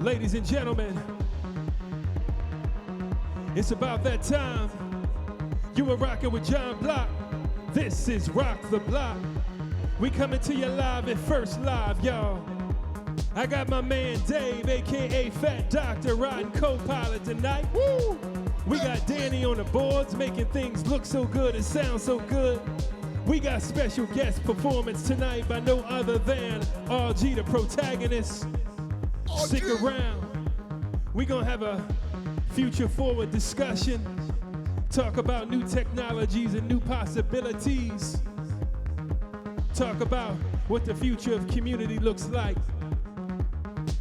Ladies and gentlemen, it's about that time. You are rocking with John Block. This is Rock the Block. We coming to you live at First Live, y'all. I got my man Dave, aka Fat Doctor, riding co-pilot tonight. Woo! We got Danny on the boards, making things look so good and sound so good. We got special guest performance tonight by no other than RG, the protagonist. Stick around. We're gonna have a future forward discussion. Talk about new technologies and new possibilities. Talk about what the future of community looks like.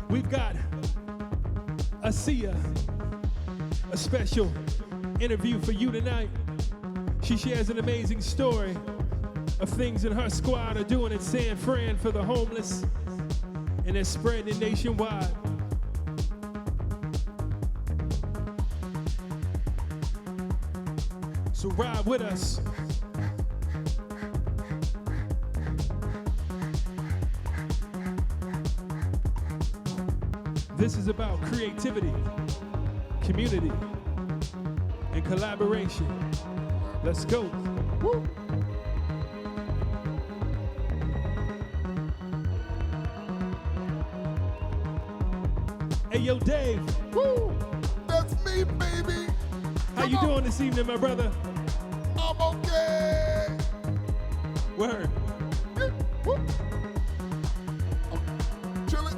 We've got Asia, a special interview for you tonight. She shares an amazing story of things in her squad are doing in San Fran for the homeless, and they're spreading nationwide. So ride with us. This is about creativity, community, and collaboration. Let's go. Woo. Hey, yo, Dave. Woo! That's me, baby. How you doing this evening, my brother? I'm okay. Word. Yeah. Woo. I'm chilling.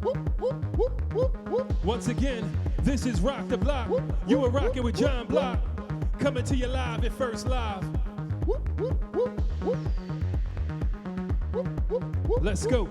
Woo, woo, woo, woo, woo. Once again, this is Rock the Block. You are rocking with John Block. Coming to you live at First Live. Woo, woo, woo, woo. Woo, woo, woo. Let's go.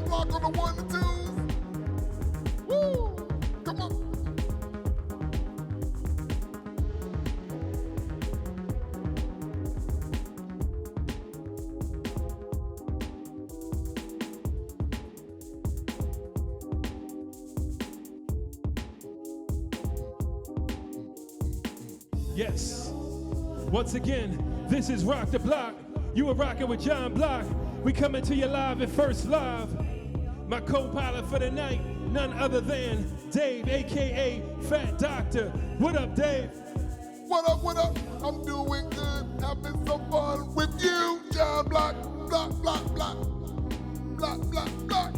Block on the 1 and 2s. Woo! Come on. Yes. Once again, this is Rock the Block. You are rocking with John Block. We coming to you live at First Live. My co-pilot for the night, none other than Dave, aka Fat Doctor. What up, Dave? What up, what up? I'm doing good, having some fun with you, John Block. Block, block, block. Block, block, block.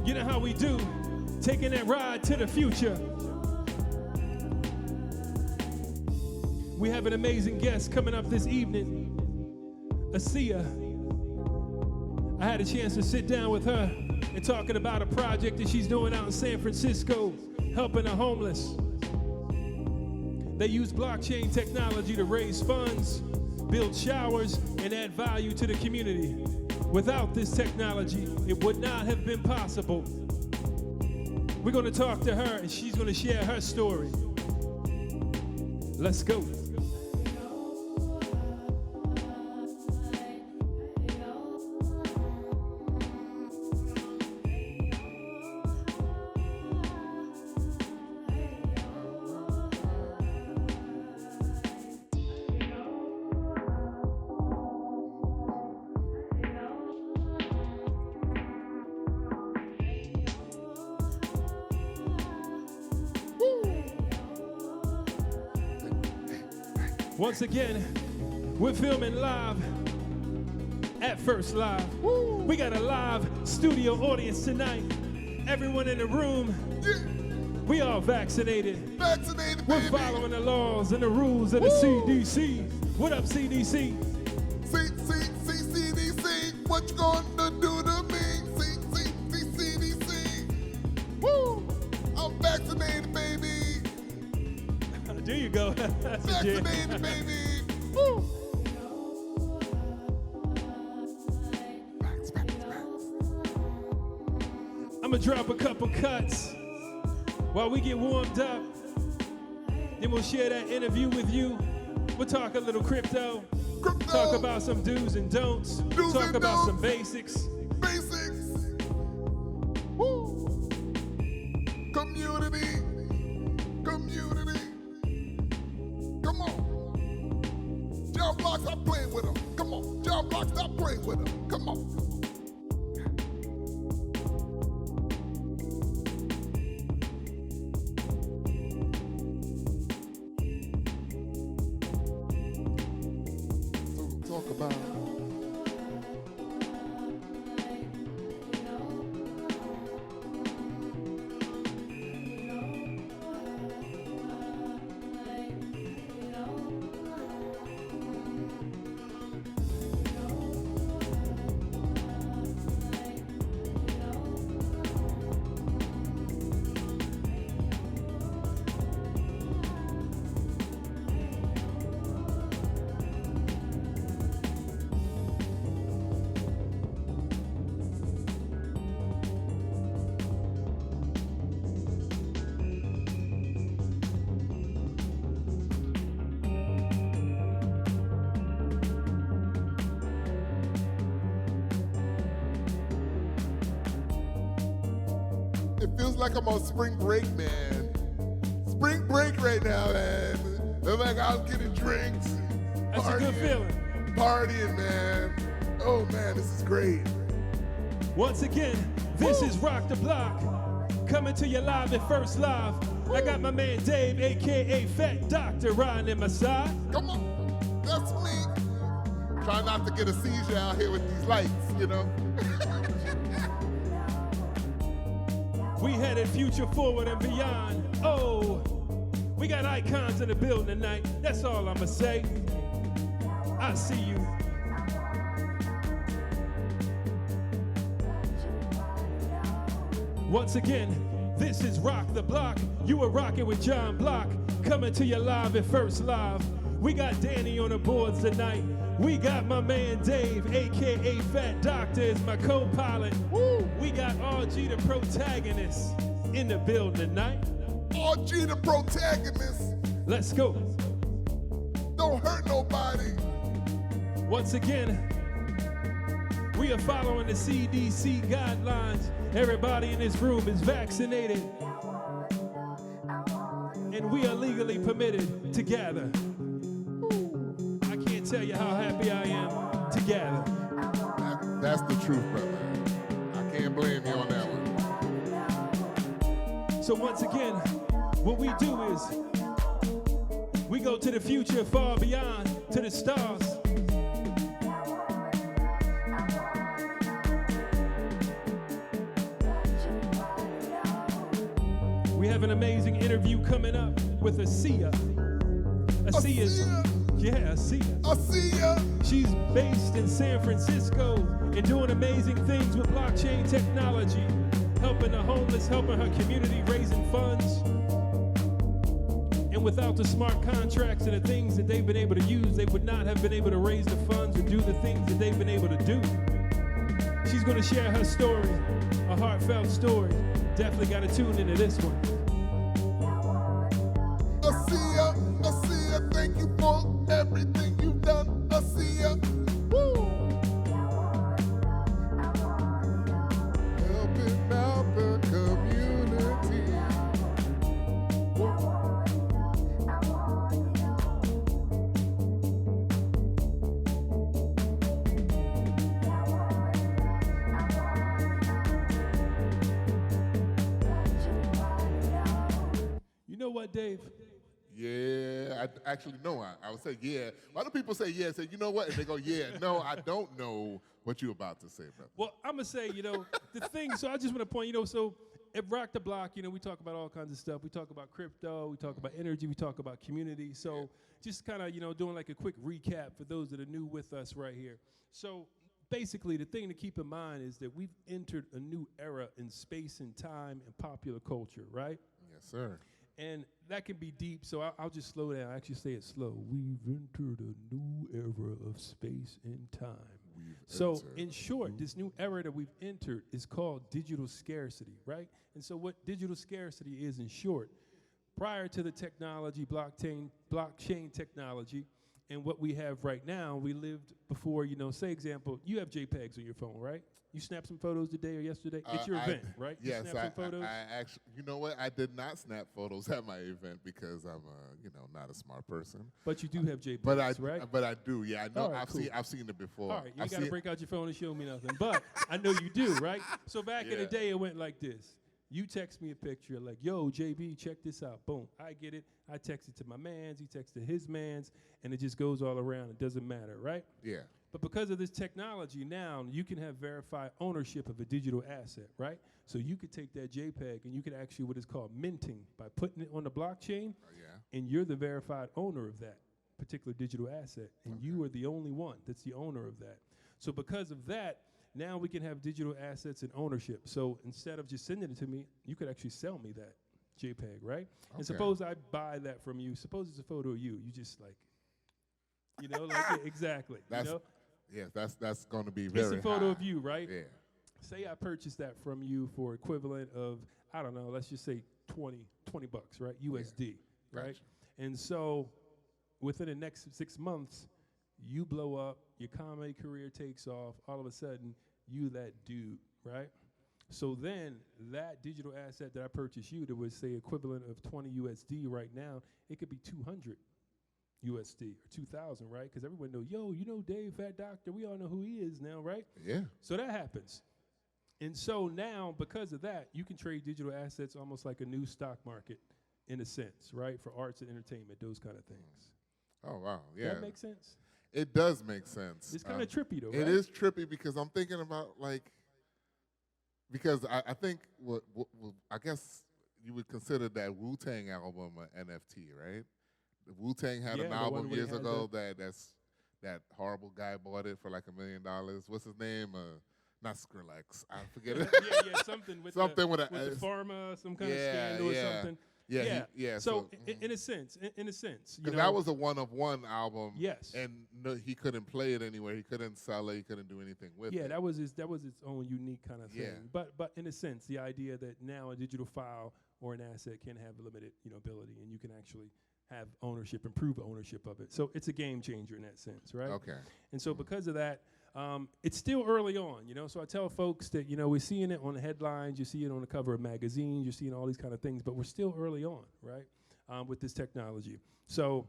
You know how we do, taking that ride to the future. We have an amazing guest coming up this evening, Asia. I had a chance to sit down with her and talking about a project that she's doing out in San Francisco, helping the homeless. They use blockchain technology to raise funds, build showers, and add value to the community. Without this technology, it would not have been possible. We're gonna talk to her and she's gonna share her story. Let's go. Once again, we're filming live at First Live. Woo. We got a live studio audience tonight. Everyone in the room, Yeah. we all vaccinated. Vaccinated, We're baby. following the laws and the rules of the Woo. CDC. What up, CDC? CDC, what you gonna do to me? CDC. Woo! I'm vaccinated, baby. There you go. That's a jam. Vaccinated, baby. Woo! I'm gonna drop a couple cuts while we get warmed up. Then we'll share that interview with you. We'll talk a little crypto. Talk about some do's and don'ts. Do's Talk and about some don'ts. basics. Basics. Woo! Community. Come on. Job Block, stop playing with them. Come on. Job Block, stop playing with them. Come on. So talk about. It feels like I'm on spring break, man. Spring break right now, man. I'm like out getting drinks. That's a good feeling. Partying, man. Oh, man, this is great. Once again, this is Rock the Block. Coming to you live at First Live. I got my man Dave, a.k.a. Fat Doctor, riding in my side. Come on, that's me. Try not to get a seizure out here with these lights, you know? We headed future forward and beyond. Oh, we got icons in the building tonight. That's all I'ma say. I see you. Once again, this is Rock the Block. You were rocking with John Block. Coming to you live at First Live. We got Danny on the boards tonight. We got my man Dave, a.k.a. Fat Doctor, is my co-pilot. Woo! We got RG, the protagonist, in the building tonight. RG, the protagonist. Let's go. Don't hurt nobody. Once again, we are following the CDC guidelines. Everybody in this room is vaccinated. And we are legally permitted to gather. I can't tell you how happy I am to gather. That's the truth, brother. I can't blame you on that one. So once again, what we do is we go to the future, far beyond, to the stars. We have an amazing interview coming up with Asia. Asia's, yeah, Asia. I see ya. She's based in San Francisco and doing amazing things with blockchain technology, helping the homeless, helping her community, raising funds. And without the smart contracts and the things that they've been able to use, they would not have been able to raise the funds or do the things that they've been able to do. She's going to share her story, a heartfelt story. Definitely got to tune into this one. I see ya, thank you for everything you've done. I see ya. Woo! Helping out the community. You know what, Dave? Yeah, I actually no. I would say yeah. Why do people say yeah? Say you know what? And they go yeah. No, I don't know what you're about to say, brother. Well, I'm gonna say, the thing. So I just want to point, so at Rock the Block, we talk about all kinds of stuff. We talk about crypto, we talk about energy, we talk about community. So just kind of, doing like a quick recap for those that are new with us right here. So basically, the thing to keep in mind is that we've entered a new era in space and time and popular culture, right? Yes, sir. And that can be deep, so I'll just slow down. I actually say it slow. We've entered a new era of space and time. So in short, this new era that we've entered is called digital scarcity, right? And so what digital scarcity is in short, prior to the technology, blockchain technology, and what we have right now, we lived before, say example, you have JPEGs on your phone, right? You snapped some photos today or yesterday? It's your event, right? Yes, you snapped some photos? I actually, you know what? I did not snap photos at my event because I'm, not a smart person. But you do have JPEGs, right? But I do, yeah. I know. Right, I've seen it before. All right, you got to break out your phone and show me nothing. But I know you do, right? So back in the day, it went like this. You text me a picture like, yo, JB, check this out. Boom, I get it. I text it to my mans. He texted his mans, and it just goes all around. It doesn't matter, right? Yeah. But because of this technology now, you can have verified ownership of a digital asset, right? So you could take that JPEG and you could actually what is called minting by putting it on the blockchain, and you're the verified owner of that particular digital asset, and you are the only one that's the owner of that. So because of that, now we can have digital assets and ownership. So instead of just sending it to me, you could actually sell me that JPEG, right? Okay. And suppose I buy that from you. Suppose it's a photo of you. You just like, exactly. Yes, that's going to be very It's a photo high. of you, right? Yeah. Say I purchased that from you for equivalent of, I don't know, let's just say $20, right? USD, right? Gotcha. And so within the next 6 months, you blow up, your comedy career takes off, all of a sudden, you that dude, right? So then that digital asset that I purchased you that was, say, equivalent of 20 USD right now, it could be 200 USD or 2,000, right? Because everyone know, Dave, Fat Doctor, we all know who he is now, right? Yeah. So that happens. And so now, because of that, you can trade digital assets almost like a new stock market in a sense, right? For arts and entertainment, those kind of things. Oh, wow, yeah. That makes sense? It does make sense. It's kind of trippy, though, right? It is trippy because I'm thinking about, because I think I guess you would consider that Wu-Tang album an NFT, right? Wu-Tang had an album years ago that horrible guy bought it for like $1 million. What's his name? Not Skrillex. I forget it. Something with something with the pharma, some kind of scandal or something. Yeah. So in a sense, because that was a one-of-one album. Yes. And he couldn't play it anywhere. He couldn't sell it. He couldn't do anything with it. Yeah, that was its own unique kind of thing. But in a sense, the idea that now a digital file or an asset can have limited ability, and you can actually have ownership, improve ownership of it. So it's a game changer in that sense, right? Okay. And so because of that, it's still early on, So I tell folks that, we're seeing it on the headlines, you see it on the cover of magazines, you're seeing all these kind of things, but we're still early on, right, with this technology. So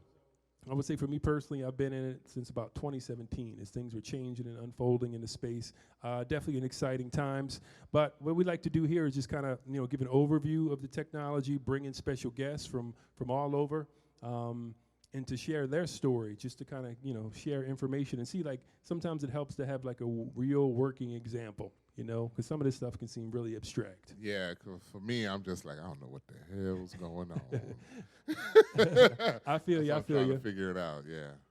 I would say for me personally, I've been in it since about 2017 as things were changing and unfolding in the space. Definitely in exciting times. But what we like to do here is just kind of, give an overview of the technology, bring in special guests from all over. And to share their story, just to kind of, share information and see, sometimes it helps to have a real working example, because some of this stuff can seem really abstract. Yeah, because for me, I'm just like, I don't know what the hell's going on. I feel you. I'm trying to figure it out,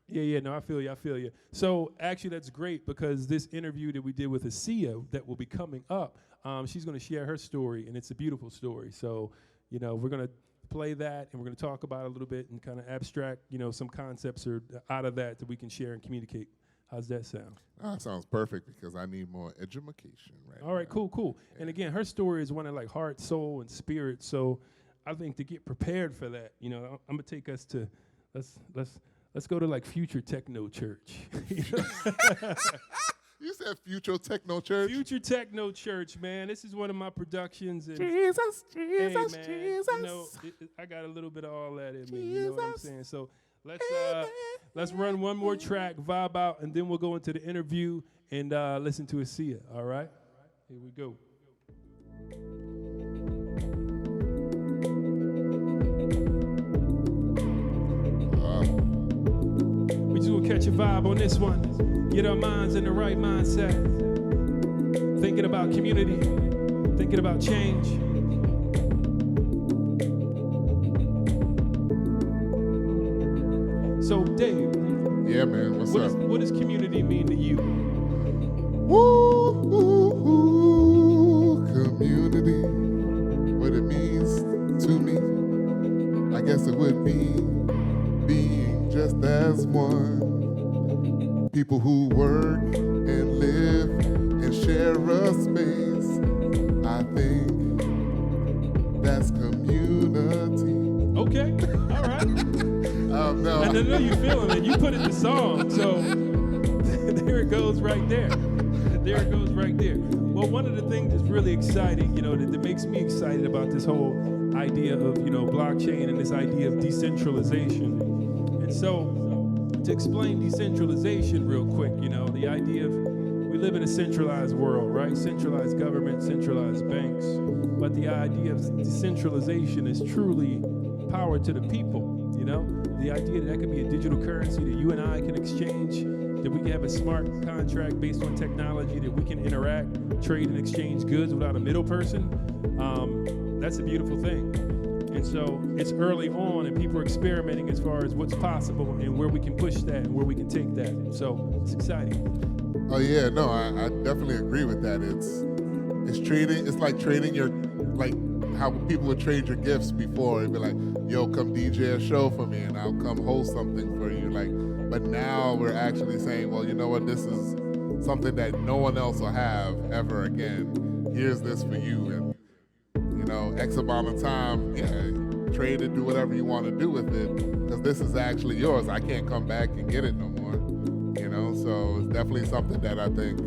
Yeah, no, I feel you. So actually, that's great because this interview that we did with Asia that will be coming up, she's going to share her story, and it's a beautiful story. So, we're going to play that, and we're going to talk about it a little bit and kind of abstract, some concepts are out of that we can share and communicate. How's that sound? That sounds perfect because I need more education right now. All right, cool. Yeah. And again, her story is one of heart, soul, and spirit. So I think to get prepared for that, I'm going to take us to let's go to Future Techno Church. You said Future Techno Church? Future Techno Church, man. This is one of my productions. And Jesus. Hey, man, I got a little bit of all that in me. You know what I'm saying? So let's run one more track, vibe out, and then we'll go into the interview and listen to Asia. All right? Here we go. catch a vibe on this one. Get our minds in the right mindset. Thinking about community, thinking about change. So, Dave. Yeah, man. What's up? What does community mean to you? Woo, community. What it means to me, I guess it would be being just as one. People who work and live and share a space. I think that's community. Okay, all right. No. I know you're feeling it. You put it in the song, so there it goes right there. There it goes right there. Well, one of the things that's really exciting, that makes me excited about this whole idea of, blockchain and this idea of decentralization. And so, to explain decentralization real quick, the idea of we live in a centralized world, right? Centralized government, centralized banks. But the idea of decentralization is truly power to the people, The idea that could be a digital currency that you and I can exchange, that we can have a smart contract based on technology, that we can interact, trade, and exchange goods without a middle person, that's a beautiful thing. And so it's early on, and people are experimenting as far as what's possible and where we can push that and where we can take that. So it's exciting. Oh yeah, no, I definitely agree with that. It's trading. It's like trading your, like how people would trade your gifts before. It'd be like, yo, come DJ a show for me, and I'll come host something for you. But now we're actually saying, well, you know what? This is something that no one else will have ever again. Here's this for you, and X amount of time. Yeah, trade it, do whatever you want to do with it, because this is actually yours. I can't come back and get it no more. So it's definitely something that I think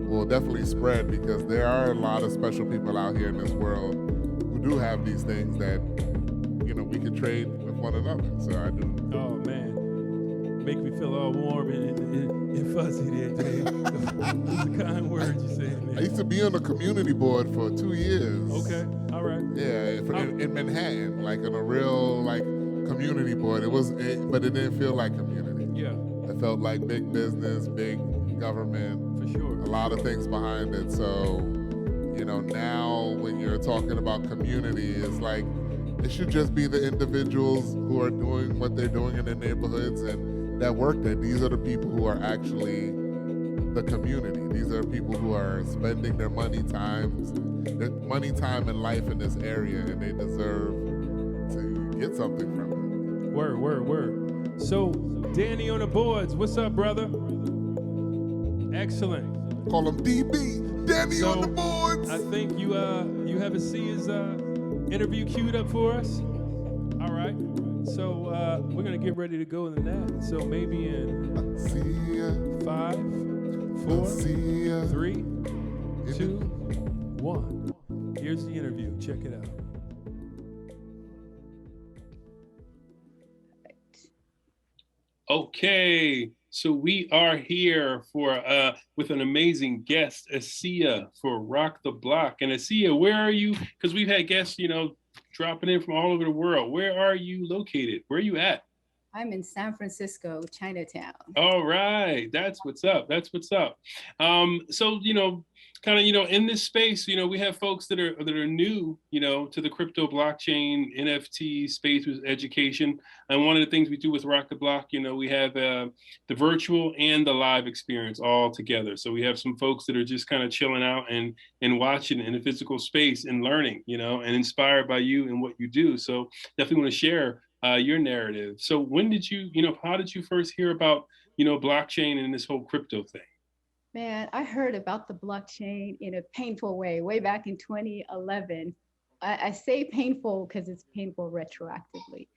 will definitely spread, because there are a lot of special people out here in this world who do have these things that, we can trade with one another. So I do. Oh, man. Make me feel all warm and fuzzy there, Dave. Those are kind words you say, man. I used to be on the community board for 2 years. Okay, all right. Yeah, in Manhattan, like on a real, community board. But it didn't feel like community. Yeah. It felt like big business, big government. For sure. A lot of things behind it. So, now when you're talking about community, it's like it should just be the individuals who are doing what they're doing in their neighborhoods and that work there. These are the people who are actually the community. These are people who are spending their money, time, and life in this area, and they deserve to get something from it. Word. So, Danny on the boards, what's up, brother? Excellent. Call him DB, Danny on the boards. I think you have a Sia's interview queued up for us. All right. So we're gonna get ready to go in that. So maybe in 5, 4, 3, 2, 1. Here's the interview. Check it out. Okay, so we are here with an amazing guest, Asia, for Rock the Block. And Asia, where are you? Because we've had guests, dropping in from all over the world. Where are you located? Where are you at? I'm in San Francisco, Chinatown. All right, that's what's up. So, kind of, in this space, we have folks that are new, to the crypto blockchain NFT space with education. And one of the things we do with Rock the Block, we have the virtual and the live experience all together. So we have some folks that are just kind of chilling out and watching in a physical space and learning, and inspired by you and what you do. So definitely want to share your narrative. So when did you, how did you first hear about, blockchain and this whole crypto thing? Man, I heard about the blockchain in a painful way back in 2011. I say painful because it's painful retroactively.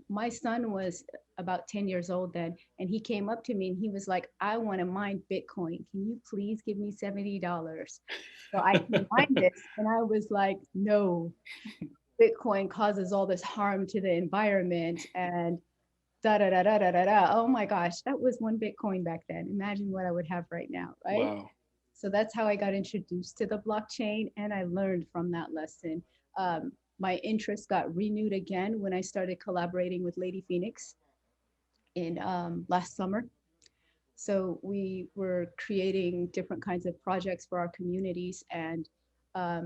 My son was about 10 years old then, and he came up to me and he was like, I want to mine Bitcoin. Can you please give me $70 so I can mine this? And I was like, no, Bitcoin causes all this harm to the environment and Oh my gosh, that was 1 Bitcoin back then. Imagine what I would have right now, right? Wow. So that's how I got introduced to the blockchain, and I learned from that lesson. My interest got renewed again when I started collaborating with Lady Phoenix in last summer. So we were creating different kinds of projects for our communities. And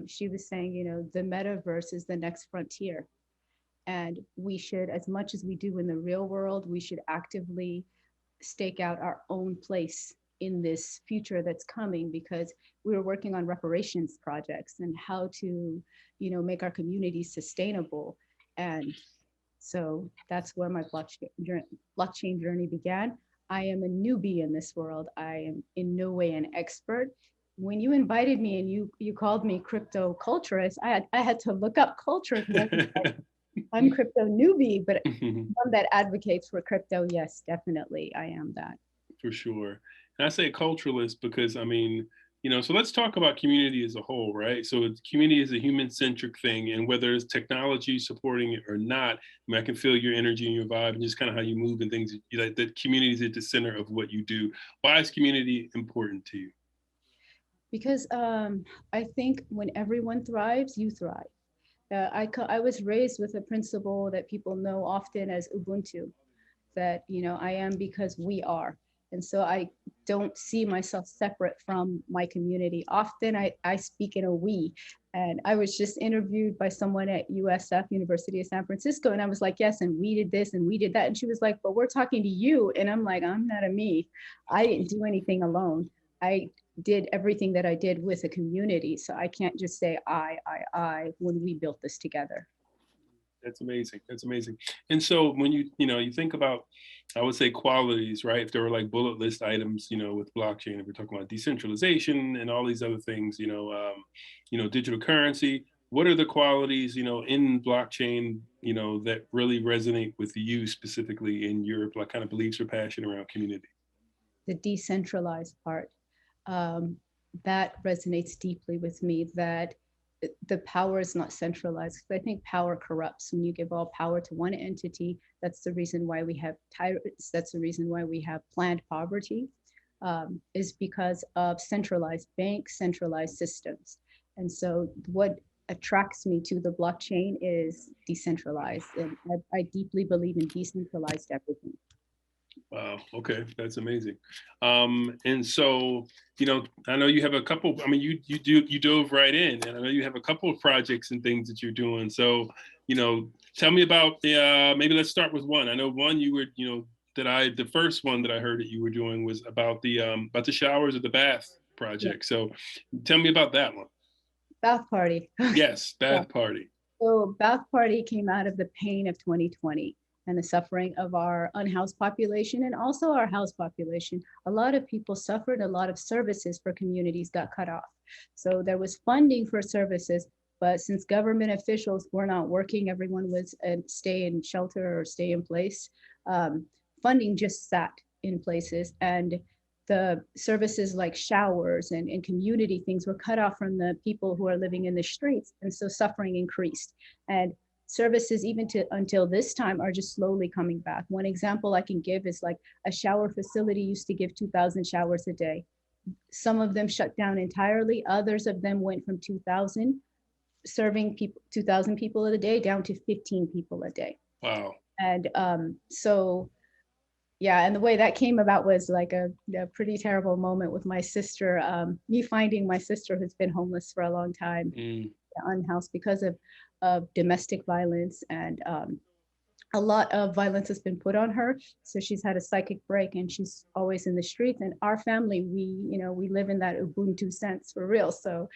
she was saying, the metaverse is the next frontier. And we should, as much as we do in the real world, we should actively stake out our own place in this future that's coming, because we were working on reparations projects and how to, make our communities sustainable. And so that's where my blockchain journey began. I am a newbie in this world. I am in no way an expert. When you invited me and you called me crypto culturist, I had to look up culture. I'm crypto newbie, but one that advocates for crypto, yes, definitely, I am that. For sure. And I say culturalist because, I mean, so let's talk about community as a whole, right? So community is a human-centric thing, and whether it's technology supporting it or not, I can feel your energy and your vibe and just kind of how you move and things. Like that community is at the center of what you do. Why is community important to you? Because I think when everyone thrives, you thrive. I was raised with a principle that people know often as Ubuntu, that, I am because we are. And so I don't see myself separate from my community. Often I speak in a we. And I was just interviewed by someone at USF, University of San Francisco. And I was like, yes, and we did this and we did that. And she was like, but we're talking to you. And I'm like, I'm not a me. I didn't do anything alone. I did everything that I did with a community. So I can't just say I when we built this together. That's amazing. That's amazing. And so when you think about, I would say qualities, right? If there were like bullet list items, with blockchain, if we're talking about decentralization and all these other things, digital currency, what are the qualities, in blockchain, that really resonate with you specifically in your like kind of beliefs or passion around community? The decentralized part, that resonates deeply with me, that the power is not centralized. I think power corrupts. When you give all power to one entity, that's the reason why we have tyrants. That's the reason why we have planned poverty, is because of centralized banks, centralized systems. And so what attracts me to the blockchain is decentralized. And I deeply believe in decentralized everything. Wow. Okay. That's amazing. And so, I know you have a couple, I mean, you dove right in, and I know you have a couple of projects and things that you're doing. So, tell me about maybe let's start with one. I know one you were, the first one that I heard that you were doing was about the showers or the bath project. Yeah. So tell me about that one. Bath party. Yes. Bath party. So Bath party came out of the pain of 2020. And the suffering of our unhoused population and also our housed population. A lot of people suffered, a lot of services for communities got cut off. So there was funding for services, but since government officials were not working, everyone was stay in shelter or stay in place, funding just sat in places. And the services like showers and community things were cut off from the people who are living in the streets. And so suffering increased. And services even until this time are just slowly coming back. One example I can give is like a shower facility used to give 2,000 showers a day. Some of them shut down entirely. Others of them went from 2,000 serving people, 2,000 people a day down to 15 people a day. Wow. And so, yeah, and the way that came about was like a pretty terrible moment with my sister, me finding my sister who's been homeless for a long time, unhoused because of domestic violence, and a lot of violence has been put on her. So she's had a psychic break and she's always in the streets. And our family, we live in that Ubuntu sense for real. So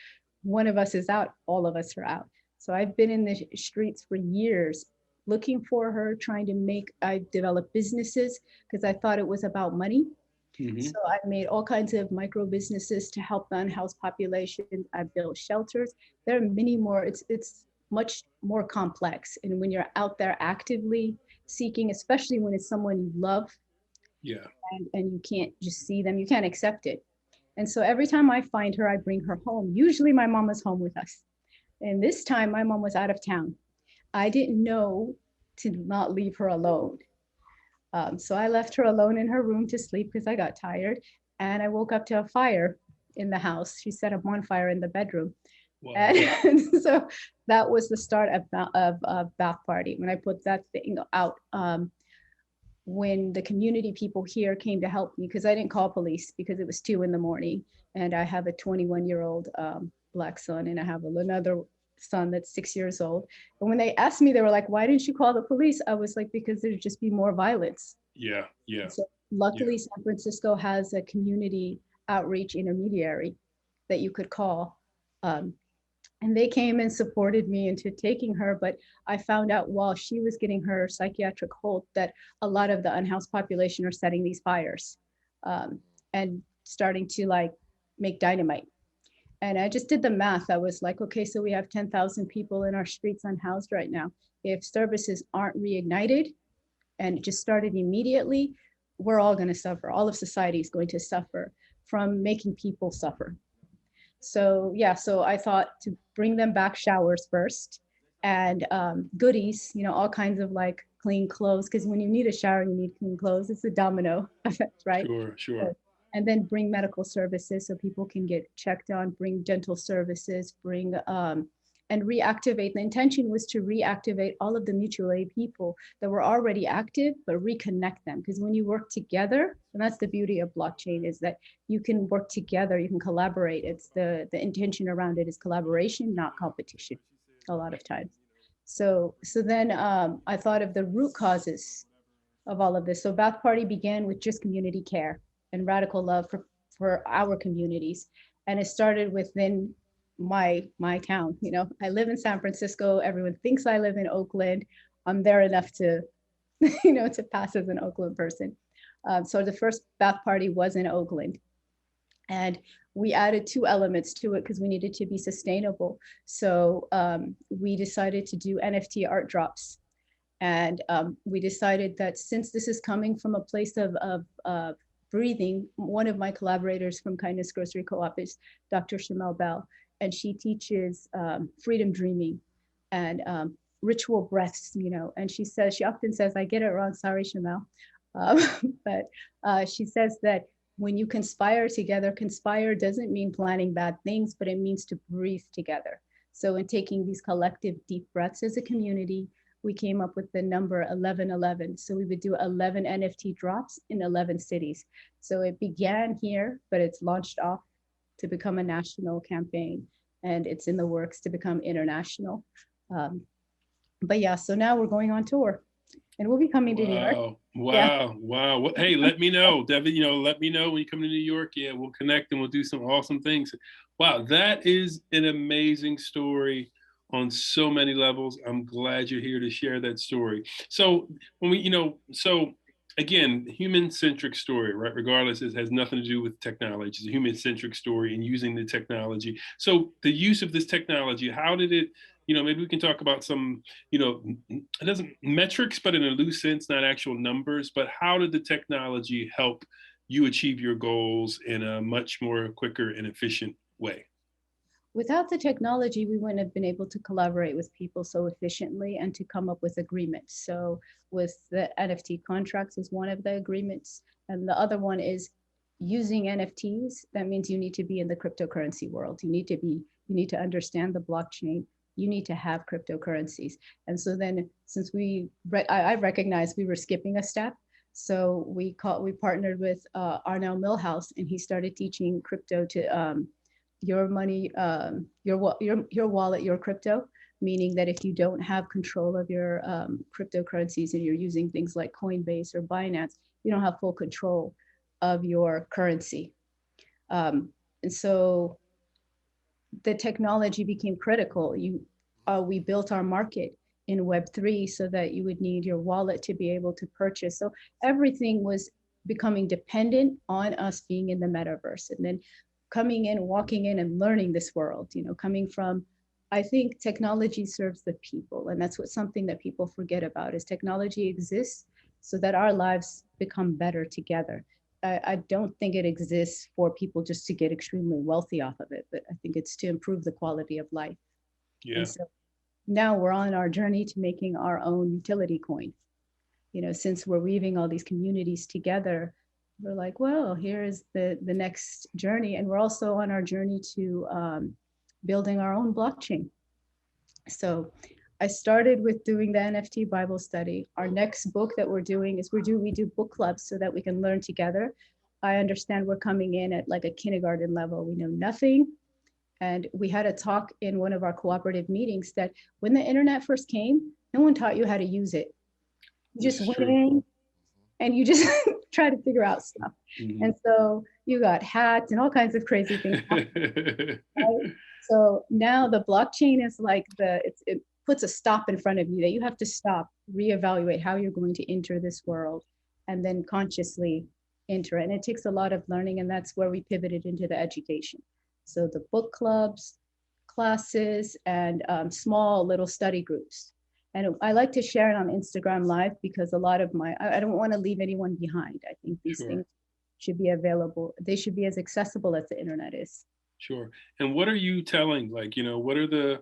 one of us is out, all of us are out. So I've been in the streets for years looking for her, I developed businesses because I thought it was about money. Mm-hmm. So I made all kinds of micro businesses to help the unhoused population. I built shelters. There are many more. It's much more complex. And when you're out there actively seeking, especially when it's someone you love, and you can't just see them, you can't accept it. And so every time I find her, I bring her home. Usually my mom is home with us. And this time my mom was out of town. I didn't know to not leave her alone. So I left her alone in her room to sleep because I got tired. And I woke up to a fire in the house. She set a bonfire in the bedroom. Wow. And so that was the start of Bath Party. When I put that thing out, when the community people here came to help me, because I didn't call police because it was 2 a.m. and I have a 21-year-old Black son, and I have another son that's 6 years old. And when they asked me, they were like, why didn't you call the police? I was like, because there'd just be more violence. Yeah, yeah. So luckily, San Francisco has a community outreach intermediary that you could call. And they came and supported me into taking her. But I found out while she was getting her psychiatric hold that a lot of the unhoused population are setting these fires and starting to like make dynamite. And I just did the math. I was like, okay, so we have 10,000 people in our streets unhoused right now. If services aren't reignited and just started immediately, we're all going to suffer. All of society is going to suffer from making people suffer. So yeah, so I thought to bring them back showers first and goodies, you know, all kinds of like clean clothes, because when you need a shower, you need clean clothes. It's a domino effect, right? Sure. And then bring medical services so people can get checked on, bring dental services, bring and reactivate. The intention was to reactivate all of the mutual aid people that were already active, but reconnect them. Because when you work together, and that's the beauty of blockchain, is that you can work together, you can collaborate. It's the intention around it is collaboration, not competition, a lot of times. So then I thought of the root causes of all of this. So Bath Party began with just community care and radical love for our communities. And it started within my town. You know, I live in San Francisco. Everyone thinks I live in Oakland. I'm there enough to, you know, to pass as an Oakland person. So the first Bath Party was in Oakland. And we added 2 elements to it because we needed to be sustainable. So we decided to do NFT art drops. And we decided that since this is coming from a place of breathing, one of my collaborators from Kindness Grocery Co-op is Dr. Shamel Bell, and she teaches freedom dreaming and ritual breaths, you know, and she often says, I get it wrong, sorry, Shamel, but she says that when you conspire together, conspire doesn't mean planning bad things, but it means to breathe together. So in taking these collective deep breaths as a community, we came up with the number 1111. So we would do 11 NFT drops in 11 cities. So it began here, but it's launched off to become a national campaign, and it's in the works to become international. But yeah, so now we're going on tour, and we'll be coming to New York. Wow. Well, hey, let me know, Devin, you know, let me know when you come to New York. Yeah, we'll connect and we'll do some awesome things. Wow, that is an amazing story on so many levels. I'm glad you're here to share that story. So when we, you know, so again, human-centric story, right? Regardless, it has nothing to do with technology. It's a human-centric story and using the technology. So the use of this technology, how did it, you know, maybe we can talk about some, you know, it doesn't metrics, but in a loose sense, not actual numbers, but how did the technology help you achieve your goals in a much more quicker and efficient way? Without the technology, we wouldn't have been able to collaborate with people so efficiently and to come up with agreements. So with the NFT contracts is one of the agreements. And the other one is using NFTs. That means you need to be in the cryptocurrency world. You need to understand the blockchain. You need to have cryptocurrencies. And so then since I recognized we were skipping a step, so we partnered with Arnell Millhouse, and he started teaching crypto to your money, your wallet, your crypto, meaning that if you don't have control of your cryptocurrencies and you're using things like Coinbase or Binance, you don't have full control of your currency. And so the technology became critical. We built our market in Web3 so that you would need your wallet to be able to purchase. So everything was becoming dependent on us being in the metaverse. And then coming in, walking in and learning this world, you know, coming from, I think technology serves the people. And that's something that people forget about is technology exists so that our lives become better together. I don't think it exists for people just to get extremely wealthy off of it, but I think it's to improve the quality of life. Yeah. And so now we're on our journey to making our own utility coin. You know, since we're weaving all these communities together, we're like, well, here is the next journey. And we're also on our journey to building our own blockchain. So I started with doing the NFT Bible study. Our next book that we're doing is we do book clubs so that we can learn together. I understand we're coming in at like a kindergarten level. We know nothing. And we had a talk in one of our cooperative meetings that when the internet first came, no one taught you how to use it. You just went in and you just try to figure out stuff. And so you got hacked and all kinds of crazy things. Right? So now the blockchain is like it puts a stop in front of you that you have to stop, reevaluate how you're going to enter this world, and then consciously enter it. And it takes a lot of learning, and that's where we pivoted into the education. So the book clubs, classes, and small little study groups. And I like to share it on Instagram Live because a lot of I don't want to leave anyone behind. I think these things should be available. They should be as accessible as the internet is. Sure. And what are you telling, like, what are the,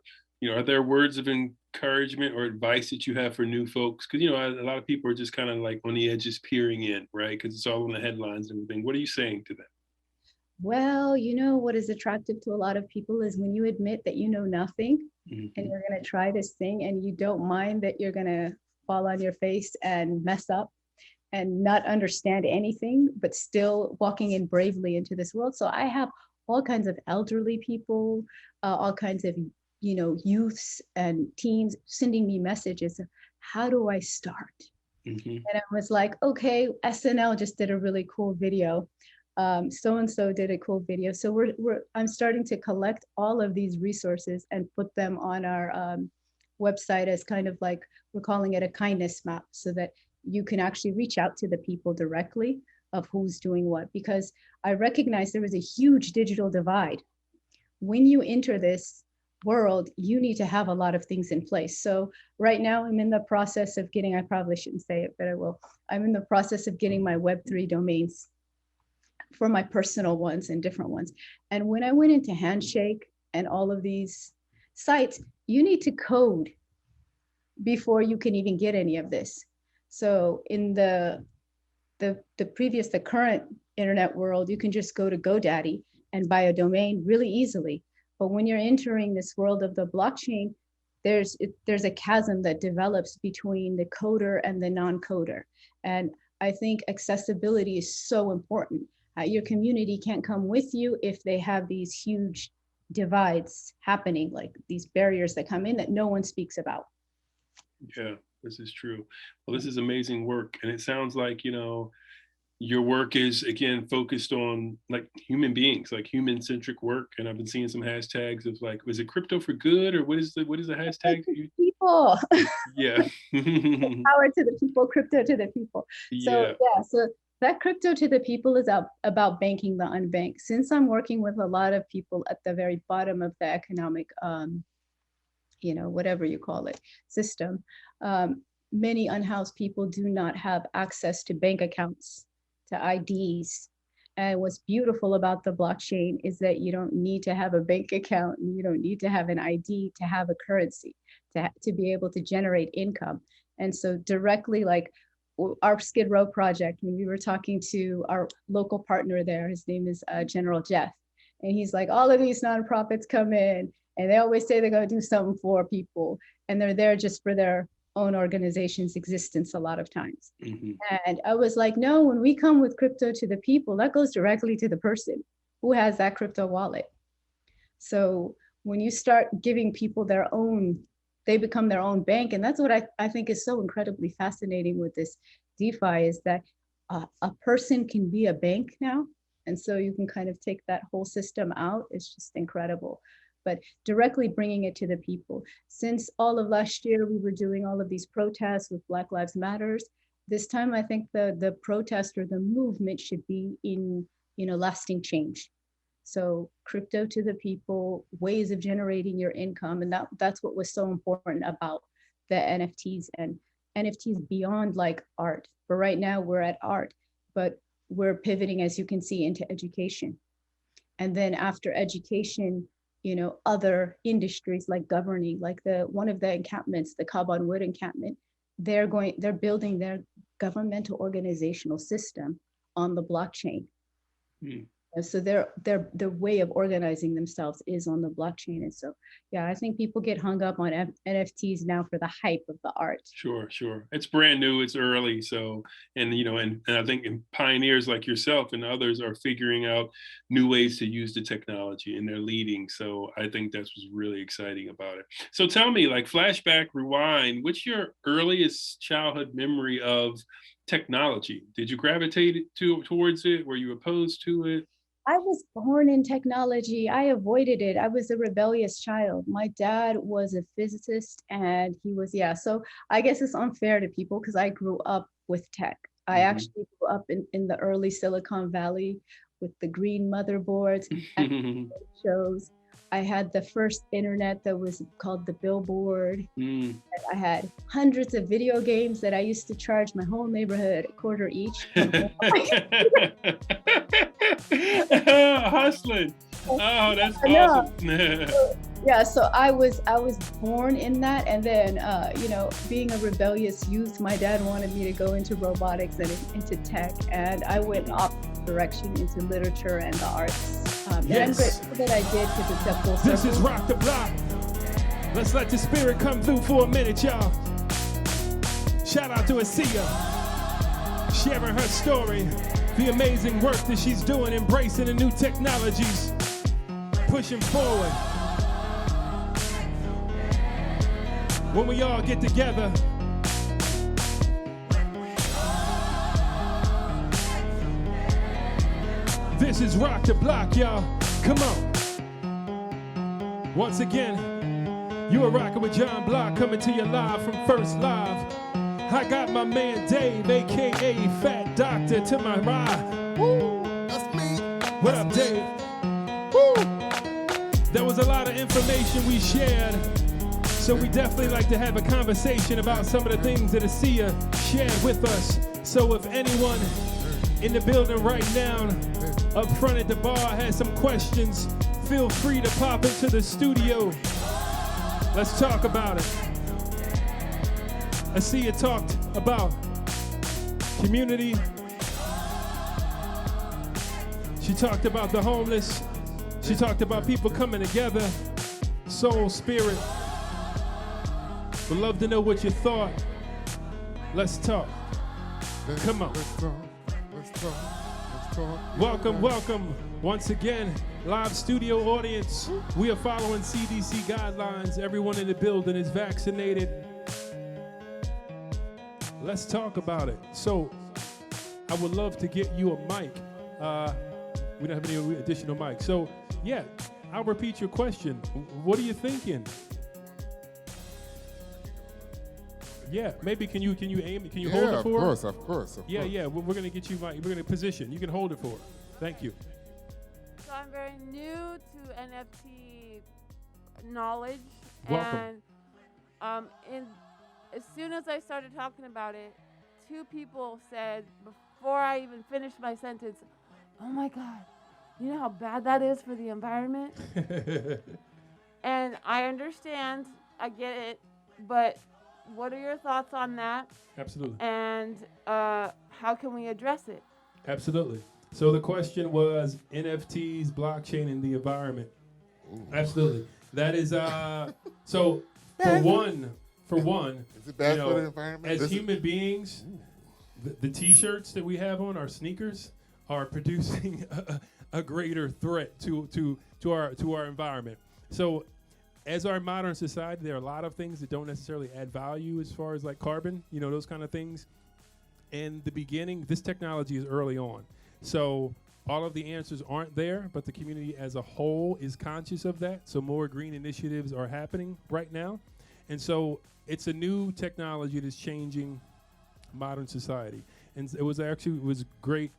are there words of encouragement or advice that you have for new folks? Because, a lot of people are just kind of like on the edges peering in, right? Because it's all in the headlines and everything. What are you saying to them? Well, what is attractive to a lot of people is when you admit that you know nothing and you're going to try this thing and you don't mind that you're going to fall on your face and mess up and not understand anything, but still walking in bravely into this world. So I have all kinds of elderly people, all kinds of, youths and teens sending me messages. How do I start? And I was like, okay, SNL just did a really cool video. So-and-so did a cool video. So I'm starting to collect all of these resources and put them on our website as kind of like, we're calling it a kindness map, so that you can actually reach out to the people directly of who's doing what, because I recognize there was a huge digital divide. When you enter this world, you need to have a lot of things in place. So right now I'm in the process of getting, I probably shouldn't say it, but I will. I'm in the process of getting my Web3 domains for my personal ones and different ones. And when I went into Handshake and all of these sites, you need to code before you can even get any of this. So in the current internet world, you can just go to GoDaddy and buy a domain really easily. But when you're entering this world of the blockchain, there's a chasm that develops between the coder and the non-coder. And I think accessibility is so important. Your community can't come with you if they have these huge divides happening, like these barriers that come in that no one speaks about. Yeah, this is true. Well, this is amazing work. And it sounds like, your work is, again, focused on like human beings, like human-centric work. And I've been seeing some hashtags of like, was it crypto for good, or what is the hashtag? People. Yeah. Power to the people, crypto to the people. So so that crypto to the people is about banking the unbanked. Since I'm working with a lot of people at the very bottom of the economic, whatever you call it, system, many unhoused people do not have access to bank accounts, to IDs. And what's beautiful about the blockchain is that you don't need to have a bank account and you don't need to have an ID to have a currency, to be able to generate income. And so directly, like our Skid Row project, when we were talking to our local partner there, his name is General Jeff. And he's like, all of these nonprofits come in and they always say they're going to do something for people. And they're there just for their own organization's existence a lot of times. And I was like, no, when we come with crypto to the people, that goes directly to the person who has that crypto wallet. So when you start giving people their own, they become their own bank. And that's what I think is so incredibly fascinating with this DeFi, is that a person can be a bank now. And so you can kind of take that whole system out. It's just incredible. But directly bringing it to the people. Since all of last year, we were doing all of these protests with Black Lives Matters. This time, I think the protest or the movement should be in lasting change. So crypto to the people, ways of generating your income. And that's what was so important about the NFTs, and NFTs beyond like art. But right now we're at art, but we're pivoting, as you can see, into education. And then after education, other industries like governing, like one of the encampments, the Carbon Wood encampment, they're building their governmental organizational system on the blockchain. And so their way of organizing themselves is on the blockchain. And so, yeah, I think people get hung up on NFTs now for the hype of the art. Sure, sure. It's brand new, it's early. So, and I think pioneers like yourself and others are figuring out new ways to use the technology, and they're leading. So I think that's what's really exciting about it. So tell me, like, flashback, rewind, what's your earliest childhood memory of technology? Did you gravitate towards it? Were you opposed to it? I was born in technology. I avoided it. I was a rebellious child. My dad was a physicist and he was, yeah. So I guess it's unfair to people because I grew up with tech. I actually grew up in the early Silicon Valley with the green motherboards and shows. I had the first internet that was called the Billboard. I had hundreds of video games that I used to charge my whole neighborhood a quarter each. Hustling. Oh, that's awesome. Yeah, so I was born in that, and then being a rebellious youth, my dad wanted me to go into robotics and into tech, and I went opposite direction into literature and the arts. And I'm grateful that I did because it's a full circle. This is Rock the Block. Let's let the spirit come through for a minute, y'all. Shout out to Asia, sharing her story, the amazing work that she's doing, embracing the new technologies, pushing forward. When we all get together, this is Rock the Block, y'all. Come on. Once again, you are rocking with John Block, coming to you live from First Live. I got my man Dave, aka Fat Doctor, to my right. Woo, that's me. What up, Dave? Woo. There was a lot of information we shared, so we definitely like to have a conversation about some of the things that Asia shared with us. So if anyone in the building right now, up front at the bar, has some questions, feel free to pop into the studio. Let's talk about it. Asia talked about community. She talked about the homeless. She talked about people coming together, soul, spirit. Would love to know what you thought. Let's talk. Come on. Let's talk. Welcome once again, live studio audience. We are following CDC guidelines. Everyone in the building is vaccinated. Let's talk about it. So I would love to get you a mic. We don't have any additional mics. So yeah, I'll repeat your question. What are you thinking? Yeah, maybe can you aim? Can you hold it for her? Of course. Yeah. We're gonna get you. We're gonna position. You can hold it for her. Thank you. So I'm very new to NFT knowledge, Welcome. and as soon as I started talking about it, two people said before I even finished my sentence, "Oh my God, you know how bad that is for the environment?" And I understand, I get it, but what are your thoughts on that? Absolutely. And how can we address it? Absolutely. So the question was NFTs, blockchain, and the environment. Ooh. Absolutely. That is so for one. Is it bad for the environment? As human beings, the T-shirts that we have on, our sneakers, are producing a greater threat to our environment. So, as our modern society, there are a lot of things that don't necessarily add value as far as like carbon, those kind of things. In the beginning, this technology is early on. So all of the answers aren't there, but the community as a whole is conscious of that. So more green initiatives are happening right now. And so it's a new technology that's changing modern society. And it was great.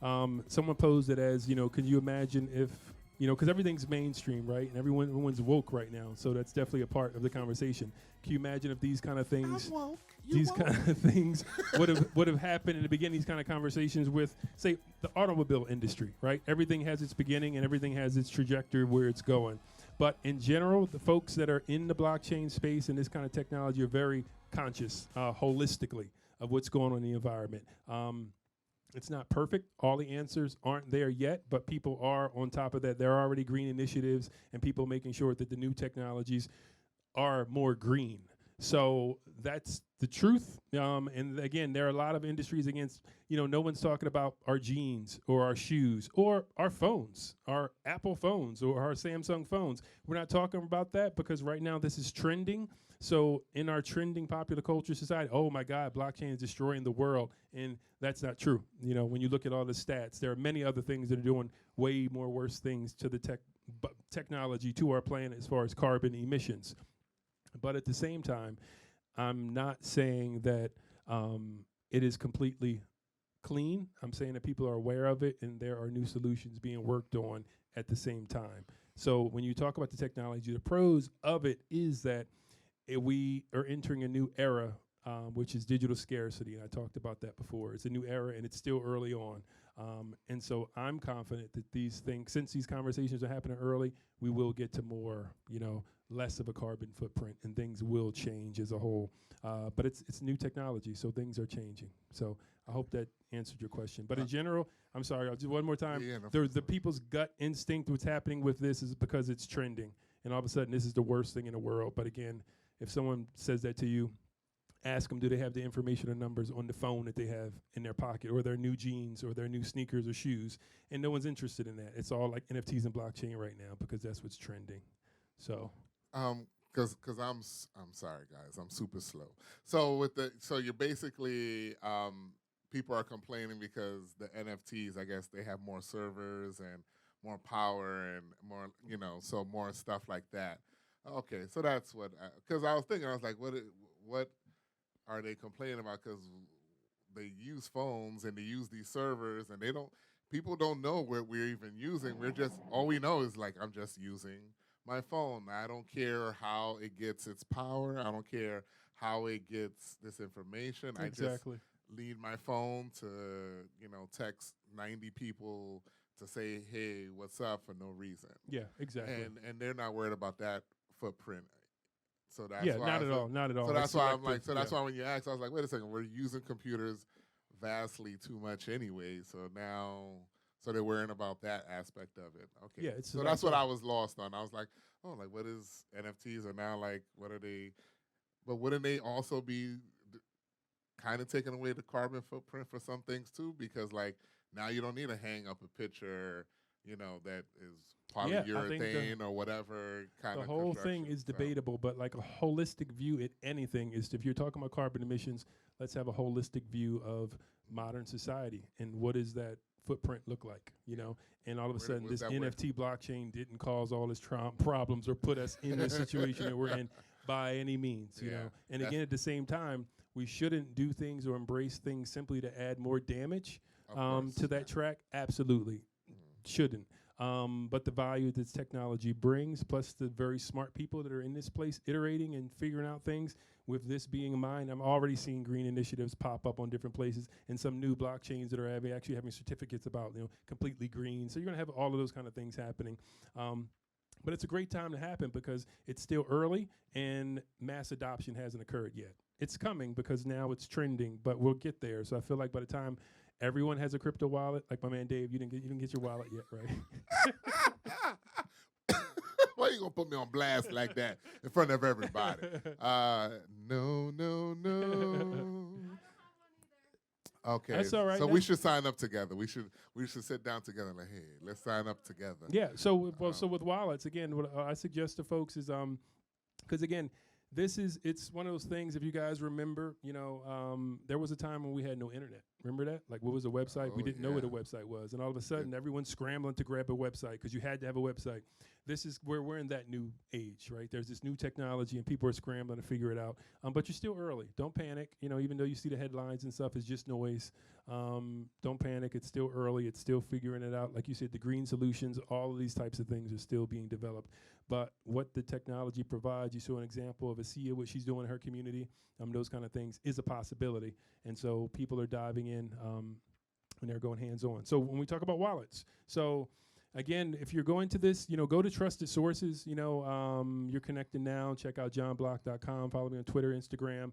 Someone posed it as, can you imagine if, because everything's mainstream, right? And everyone's woke right now. So that's definitely a part of the conversation. Can you imagine if these kind of things, kind of things would have happened in the beginning, these kind of conversations with, say, the automobile industry, right? Everything has its beginning and everything has its trajectory of where it's going. But in general, the folks that are in the blockchain space and this kind of technology are very conscious, holistically, of what's going on in the environment. It's not perfect. All the answers aren't there yet, but people are on top of that. There are already green initiatives and people making sure that the new technologies are more green. So that's the truth. And again, there are a lot of industries against, no one's talking about our jeans or our shoes or our phones, our Apple phones or our Samsung phones. We're not talking about that because right now this is trending. So in our trending popular culture society, oh my God, blockchain is destroying the world. And that's not true. When you look at all the stats, there are many other things that are doing way more worse things to the technology, to our planet as far as carbon emissions. But at the same time, I'm not saying that it is completely clean. I'm saying that people are aware of it and there are new solutions being worked on at the same time. So when you talk about the technology, the pros of it is that we are entering a new era, which is digital scarcity. And I talked about that before. It's a new era and it's still early on. And so I'm confident that these things, since these conversations are happening early, we will get to more, less of a carbon footprint and things will change as a whole. But it's new technology, so things are changing. So I hope that answered your question. But in general, I'm sorry, I'll do one more time. The people's gut instinct, what's happening with this is because it's trending. And all of a sudden, this is the worst thing in the world. But again, if someone says that to you, ask them, do they have the information or numbers on the phone that they have in their pocket or their new jeans or their new sneakers or shoes? And no one's interested in that. It's all like NFTs and blockchain right now because that's what's trending. So, because I'm sorry guys, I'm super slow. So you're basically people are complaining because the NFTs, I guess they have more servers and more power and more, so more stuff like that. Okay, so that's what, because I was thinking, I was like, what are they complaining about? Because they use phones and they use these servers and people don't know what we're even using. All we know is like, I'm just using my phone. I don't care how it gets its power. I don't care how it gets this information. Exactly. I just need my phone to, text 90 people to say, hey, what's up, for no reason. Yeah, exactly. And they're not worried about that footprint. So that's why not at all. So that's why I'm like, that's why when you asked, I was like, wait a second, we're using computers vastly too much anyway. So they're worrying about that aspect of it. Okay. Yeah, so that's what I was lost on. I was like, oh, like what is NFTs? Or now like, what are they? But wouldn't they also be kind of taking away the carbon footprint for some things too? Because like now you don't need to hang up a picture, that is polyurethane or whatever kind of. The whole thing is debatable, but like a holistic view at anything is, if you're talking about carbon emissions, let's have a holistic view of modern society and what does that footprint look like, and all of a sudden this NFT blockchain didn't cause all this problems or put us in the situation that we're in by any means, and again, at the same time, we shouldn't do things or embrace things simply to add more damage to that track. Absolutely. Shouldn't. But the value that technology brings, plus the very smart people that are in this place iterating and figuring out things, with this being in mind, I'm already seeing green initiatives pop up on different places and some new blockchains that are actually having certificates about, completely green. So you're going to have all of those kind of things happening. But it's a great time to happen because it's still early and mass adoption hasn't occurred yet. It's coming because now it's trending, but we'll get there. So I feel like by the time everyone has a crypto wallet, like my man Dave, you didn't get your wallet yet, right? Why you gonna put me on blast like that in front of everybody? No. Okay, that's all right. So we should sign up together. We should sit down together and like, hey, let's sign up together. Yeah. So with wallets, again, what I suggest to folks is because again, it's one of those things. If you guys remember, there was a time when we had no internet. Remember that? Like, what was a website? We didn't know what a website was, and all of a sudden, everyone's scrambling to grab a website because you had to have a website. This is where we're in that new age, right? There's this new technology, and people are scrambling to figure it out. But you're still early. Don't panic. Even though you see the headlines and stuff, it's just noise. Don't panic. It's still early. It's still figuring it out. Like you said, the green solutions, all of these types of things are still being developed. But what the technology provides, you saw an example of Asia, what she's doing in her community, those kind of things is a possibility. And so people are diving in and they're going hands-on. So when we talk about wallets, so again, if you're going to this, go to trusted sources. You're connected now. Check out johnblock.com. Follow me on Twitter, Instagram.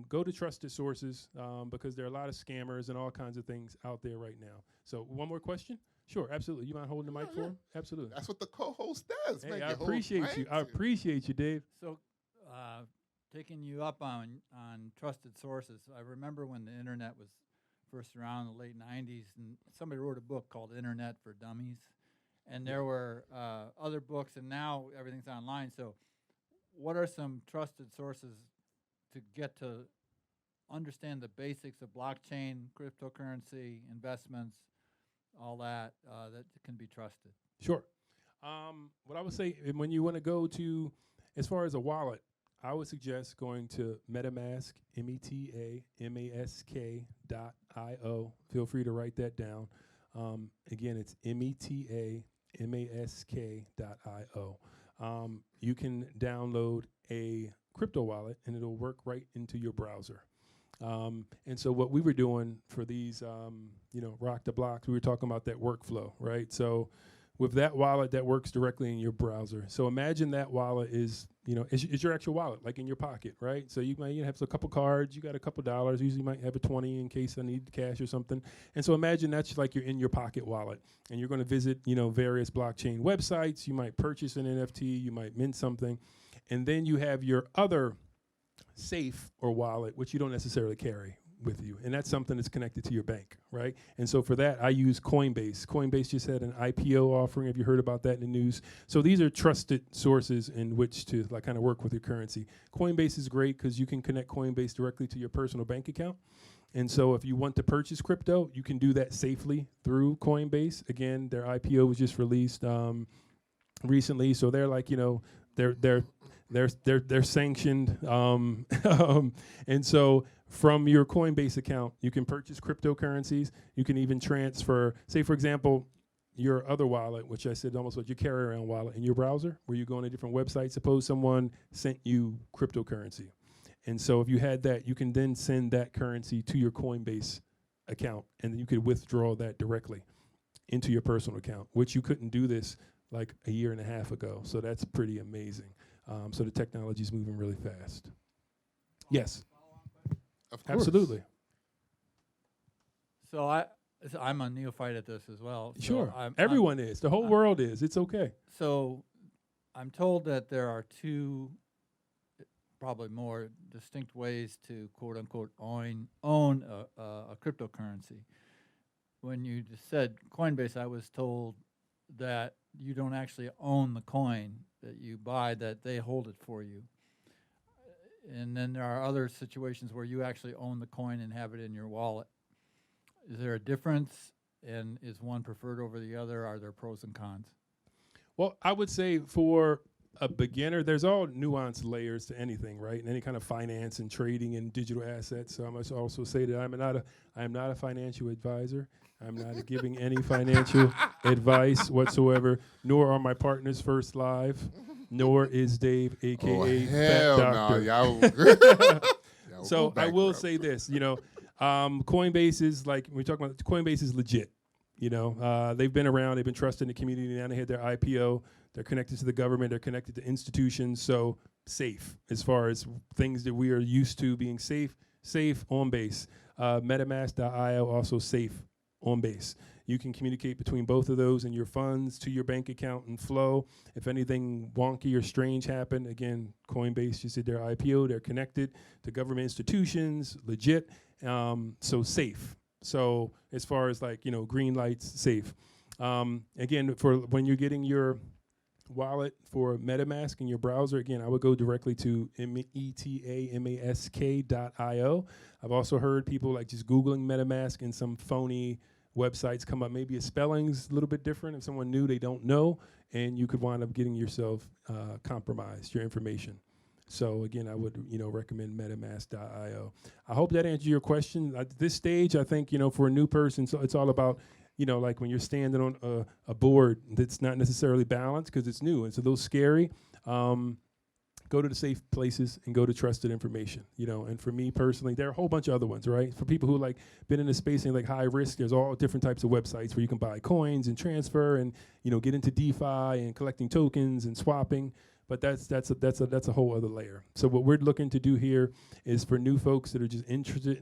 Go to trusted sources because there are a lot of scammers and all kinds of things out there right now. So one more question? Sure, absolutely. You mind holding the mic for him? Absolutely. That's what the co-host does. Hey, I appreciate you. I appreciate you, Dave. So, taking you up on trusted sources, I remember when the internet was first around in the late 90s, and somebody wrote a book called Internet for Dummies, and there were other books, and now everything's online. So what are some trusted sources to get to understand the basics of blockchain, cryptocurrency, investments, all that, that can be trusted? Sure. What I would say, when you want to go to, as far as a wallet, I would suggest going to MetaMask, METAMASK.io. Feel free to write that down. Again, it's METAMASK.io. You can download a crypto wallet, and it'll work right into your browser. And so what we were doing for these, Rock the Blocks, we were talking about that workflow, right? So with that wallet, that works directly in your browser. So imagine that wallet is, is your actual wallet, like in your pocket, right? So you might have a couple cards, you got a couple dollars, usually you might have a 20 in case I need cash or something. And so imagine that's like you're in your pocket wallet, and you're going to visit, various blockchain websites. You might purchase an NFT, you might mint something, and then you have your other safe or wallet, which you don't necessarily carry with you, and that's something that's connected to your bank, right? And so for that, I use Coinbase. Coinbase just had an IPO offering. Have you heard about that in the news? So these are trusted sources in which to kind of work with your currency. Coinbase is great because you can connect Coinbase directly to your personal bank account. And so if you want to purchase crypto, you can do that safely through Coinbase. Again, their IPO was just released recently, so they're like, they're sanctioned, and so from your Coinbase account, you can purchase cryptocurrencies. You can even transfer, say, for example, your other wallet, which I said almost what your carry-around wallet in your browser, where you go on a different website. Suppose someone sent you cryptocurrency. And so if you had that, you can then send that currency to your Coinbase account, and then you could withdraw that directly into your personal account, which you couldn't do this like a year and a half ago. So that's pretty amazing. So the technology is moving really fast. Yes. Of course. Absolutely. So I'm a neophyte at this as well. So Sure. Everyone is. The whole world is. It's okay. So I'm told that there are two, probably more distinct ways to quote unquote own a cryptocurrency. When you just said Coinbase, I was told that you don't actually own the coin that you buy, that they hold it for you. And then there are other situations where you actually own the coin and have it in your wallet. Is there a difference, and is one preferred over the other? Are there pros and cons? Well, I would say for a beginner, there's all nuanced layers to anything, right? And any kind of finance and trading and digital assets. So I must also say that I am not a financial advisor. I'm not giving any financial advice whatsoever, nor are my partners First Live, nor is Dave, a.k.a. Fat Doctor. Y'all So I will say this, Coinbase is like, when we talk about Coinbase is legit. They've been around, they've been trusted in the community, now they had their IPO, they're connected to the government, they're connected to institutions, so safe as far as things that we are used to being safe on base. MetaMask.io also safe on base. You can communicate between both of those and your funds to your bank account and flow. If anything wonky or strange happened, again, Coinbase just did their IPO. They're connected to government institutions, legit, so safe. So as far as green lights, safe. Again, for when you're getting your wallet for MetaMask in your browser, again, I would go directly to METAMASK.io. I've also heard people just Googling MetaMask and some phony websites come up. Maybe a spelling's a little bit different. If someone new, they don't know, and you could wind up getting yourself compromised, your information. So again, I would recommend MetaMask.io. I hope that answered your question. At this stage, I think for a new person, so it's all about like when you're standing on a board that's not necessarily balanced because it's new, and it's a little scary. go to the safe places and go to trusted information, you know. And for me personally, there are a whole bunch of other ones, right? For people who like been in the space and like high risk, there's all different types of websites where you can buy coins and transfer and, you know, get into DeFi and collecting tokens and swapping. But that's a whole other layer. So what we're looking to do here is for new folks that are just interested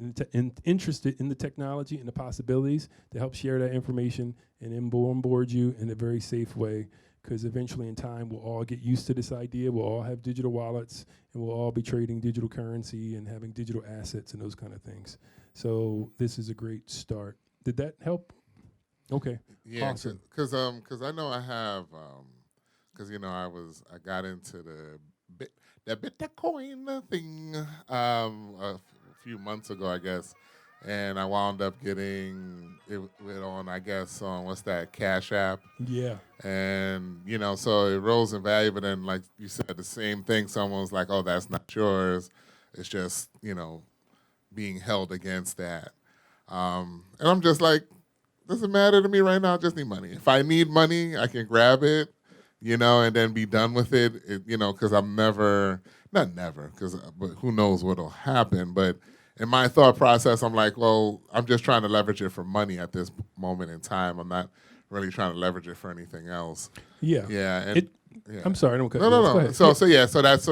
in the technology and the possibilities to help share that information and onboard you in a very safe way. Because eventually in time, we'll all get used to this idea. We'll all have digital wallets, and we'll all be trading digital currency and having digital assets and those kind of things. So this is a great start. Did that help? Okay. Yeah, awesome. Because I know I have, because, you know, I got into the Bitcoin thing a few months ago, I guess. And I wound up getting it on, I guess, on what's that, Cash App. Yeah. And, you know, so it rose in value, but then, like you said, the same thing. Someone was like, oh, that's not yours. It's just, you know, being held against that. And I'm just like, doesn't matter to me right now. I just need money. If I need money, I can grab it, you know, and then be done with it, you know, because I'm never, not never, but who knows what'll happen. But in my thought process, I'm like, well, I'm just trying to leverage it for money at this moment in time. I'm not really trying to leverage it for anything else. Yeah. Yeah. And, yeah. I'm sorry, I don't cut No, you off. no, Go no. ahead. So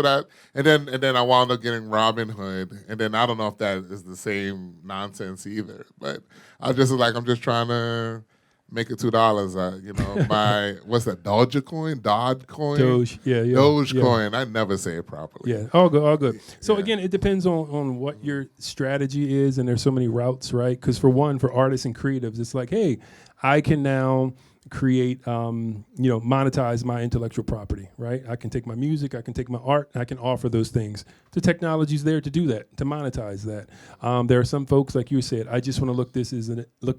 that, and then I wound up getting Robinhood, and then I don't know if that is the same nonsense either. But I just like, I'm just trying to make it $2. You know, my what's that? Dogecoin. Doge. Yeah. Dogecoin. I never say it properly. Yeah, all good. So Yeah. again, it depends on what your strategy is, and there's so many routes, right? Because for one, for artists and creatives, it's like, hey, I can now create, monetize my intellectual property, right? I can take my music, I can take my art, and I can offer those things. The technology's there to do that, to monetize that. There are some folks, like you said, I just want to look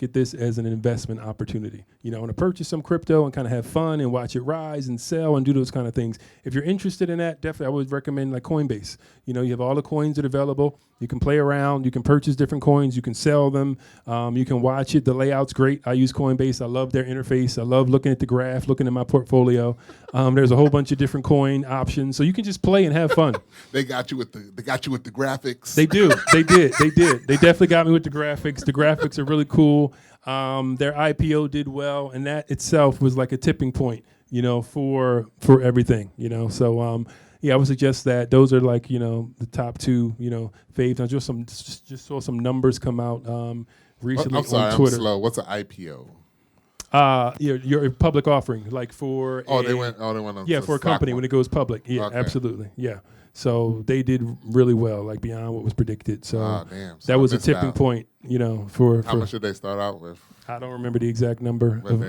at this as an investment opportunity. You know, I want to purchase some crypto and kind of have fun and watch it rise and sell and do those kind of things. If you're interested in that, definitely I would recommend like Coinbase. You know, you have all the coins that are available. You can play around. You can purchase different coins. You can sell them. You can watch it. The layout's great. I use Coinbase. I love their interface. I love looking at the graph, looking at my portfolio. There's a whole bunch of different coin options, so you can just play and have fun. They got you with the graphics. They do. They did. They definitely got me with the graphics. The graphics are really cool. Their IPO did well, and that itself was like a tipping point, you know, for everything, you know. So yeah, I would suggest that those are like, you know, the top two, you know, faves. I just saw some numbers come out recently I'm sorry, on Twitter. I'm slow. What's an IPO? Your public offering, like for They went on. yeah, for a company when it goes public. Yeah, Okay. absolutely. Yeah. So they did really well, like beyond what was predicted. So damn. So that I was a missed tipping out. point, you know, for How much did they start out with? I don't remember the exact number, But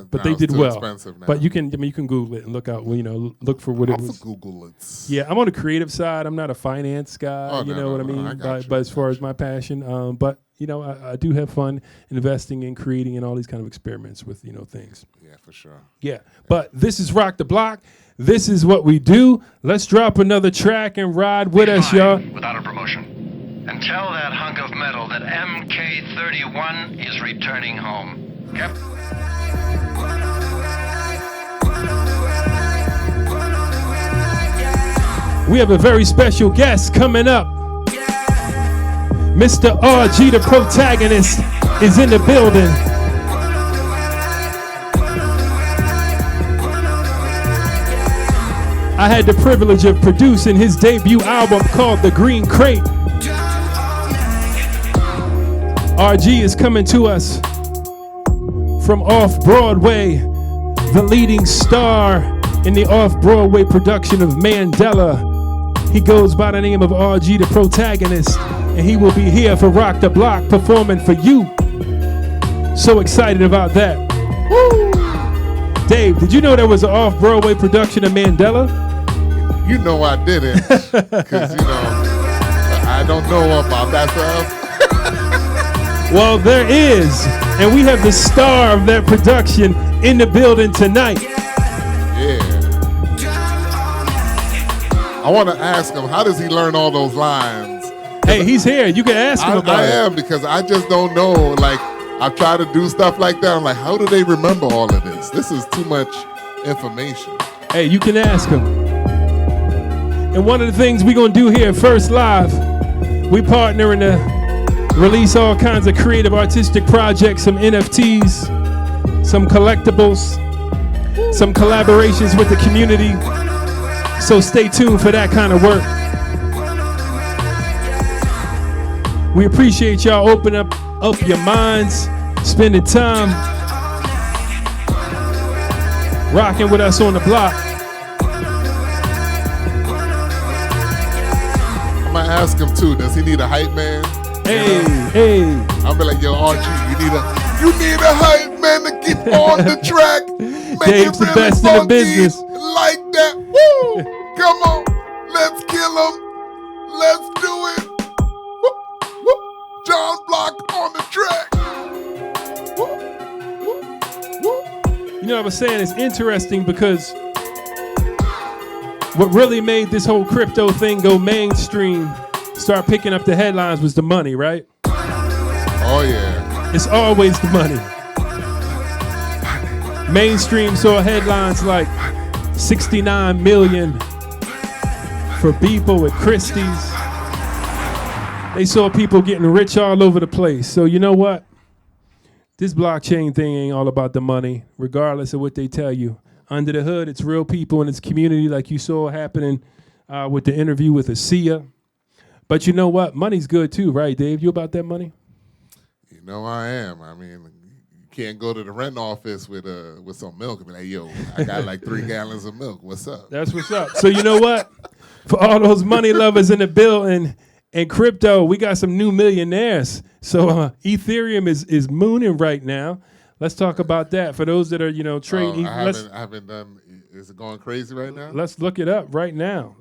but they now did it's too well. expensive now. But you can Google it and look out, you know, look for what it was. Google it. Yeah, I'm on the creative side. I'm not a finance guy. Oh, you no, know what I no, mean? I got you, But as I far got as my passion, but you know, I do have fun investing and creating and all these kind of experiments with, you know, things. Yeah, for sure. Yeah. But this is Rock the Block. This is what we do. Let's drop another track and ride with us, y'all. Without a promotion. And tell that hunk of metal that MK31 is returning home. Yep. We have a very special guest coming up. Mr. RG, the protagonist, is in the building. I had the privilege of producing his debut album called The Green Crate. RG is coming to us from Off-Broadway, the leading star in the Off-Broadway production of Mandela. He goes by the name of RG, the protagonist, and he will be here for Rock the Block performing for you. So excited about that. Woo! Dave, did you know there was an Off-Broadway production of Mandela? You know I didn't, because, you know, I don't know about that stuff. Well, there is, and we have the star of that production in the building tonight. Yeah. I want to ask him, how does he learn all those lines? Hey, he's here. You can ask him about I it. am, because I just don't know. Like, I've tried to do stuff like that. I'm like, how do they remember all of this? This is too much information. Hey, you can ask him. And one of the things we're going to do here at First Live, we partnering to release all kinds of creative artistic projects, some NFTs, some collectibles, some collaborations with the community. So stay tuned for that kind of work. We appreciate y'all opening up your minds, spending time rocking with us on the block. I'm gonna ask him too. Does he need a hype man? Hey. I'll be like, yo, Archie, you need a hype man to get on the track. Make Dave's it the really best funky, in the business. like that. Woo! Come on, let's kill him. Let's do it. Woo, woo. John Block on the track. Woo, woo, woo. You know what I was saying? It's interesting because what really made this whole crypto thing go mainstream, start picking up the headlines, was the money, right? Oh, yeah. It's always the money. Mainstream saw headlines like 69 million for people at Christie's. They saw people getting rich all over the place. So you know what? This blockchain thing ain't all about the money, regardless of what they tell you. Under the hood, it's real people and it's community, like you saw happening with the interview with Asia. But you know what? Money's good too, right, Dave? You about that money? You know I am. I mean, you can't go to the rent office with some milk and be like, yo, I got like 3 gallons of milk. What's up? That's what's up. So you know what? For all those money lovers in the building and crypto, we got some new millionaires. So Ethereum is mooning right now. Let's talk about that. For those that are, trading. I haven't done. Is it going crazy right now? Let's look it up right now.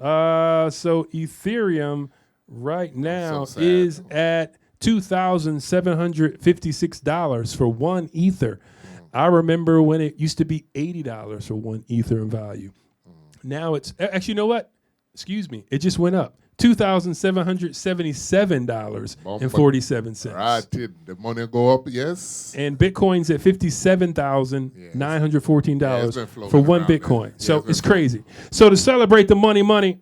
So Ethereum right now is at $2,756 for 1 Ether. I remember when it used to be $80 for 1 Ether in value. Now it's actually, you know what? Excuse me. It just went up. $2,777.47. Right, did the money go up? Yes. And Bitcoin's at $57,914 for 1 Bitcoin. So it's crazy. So to celebrate the money,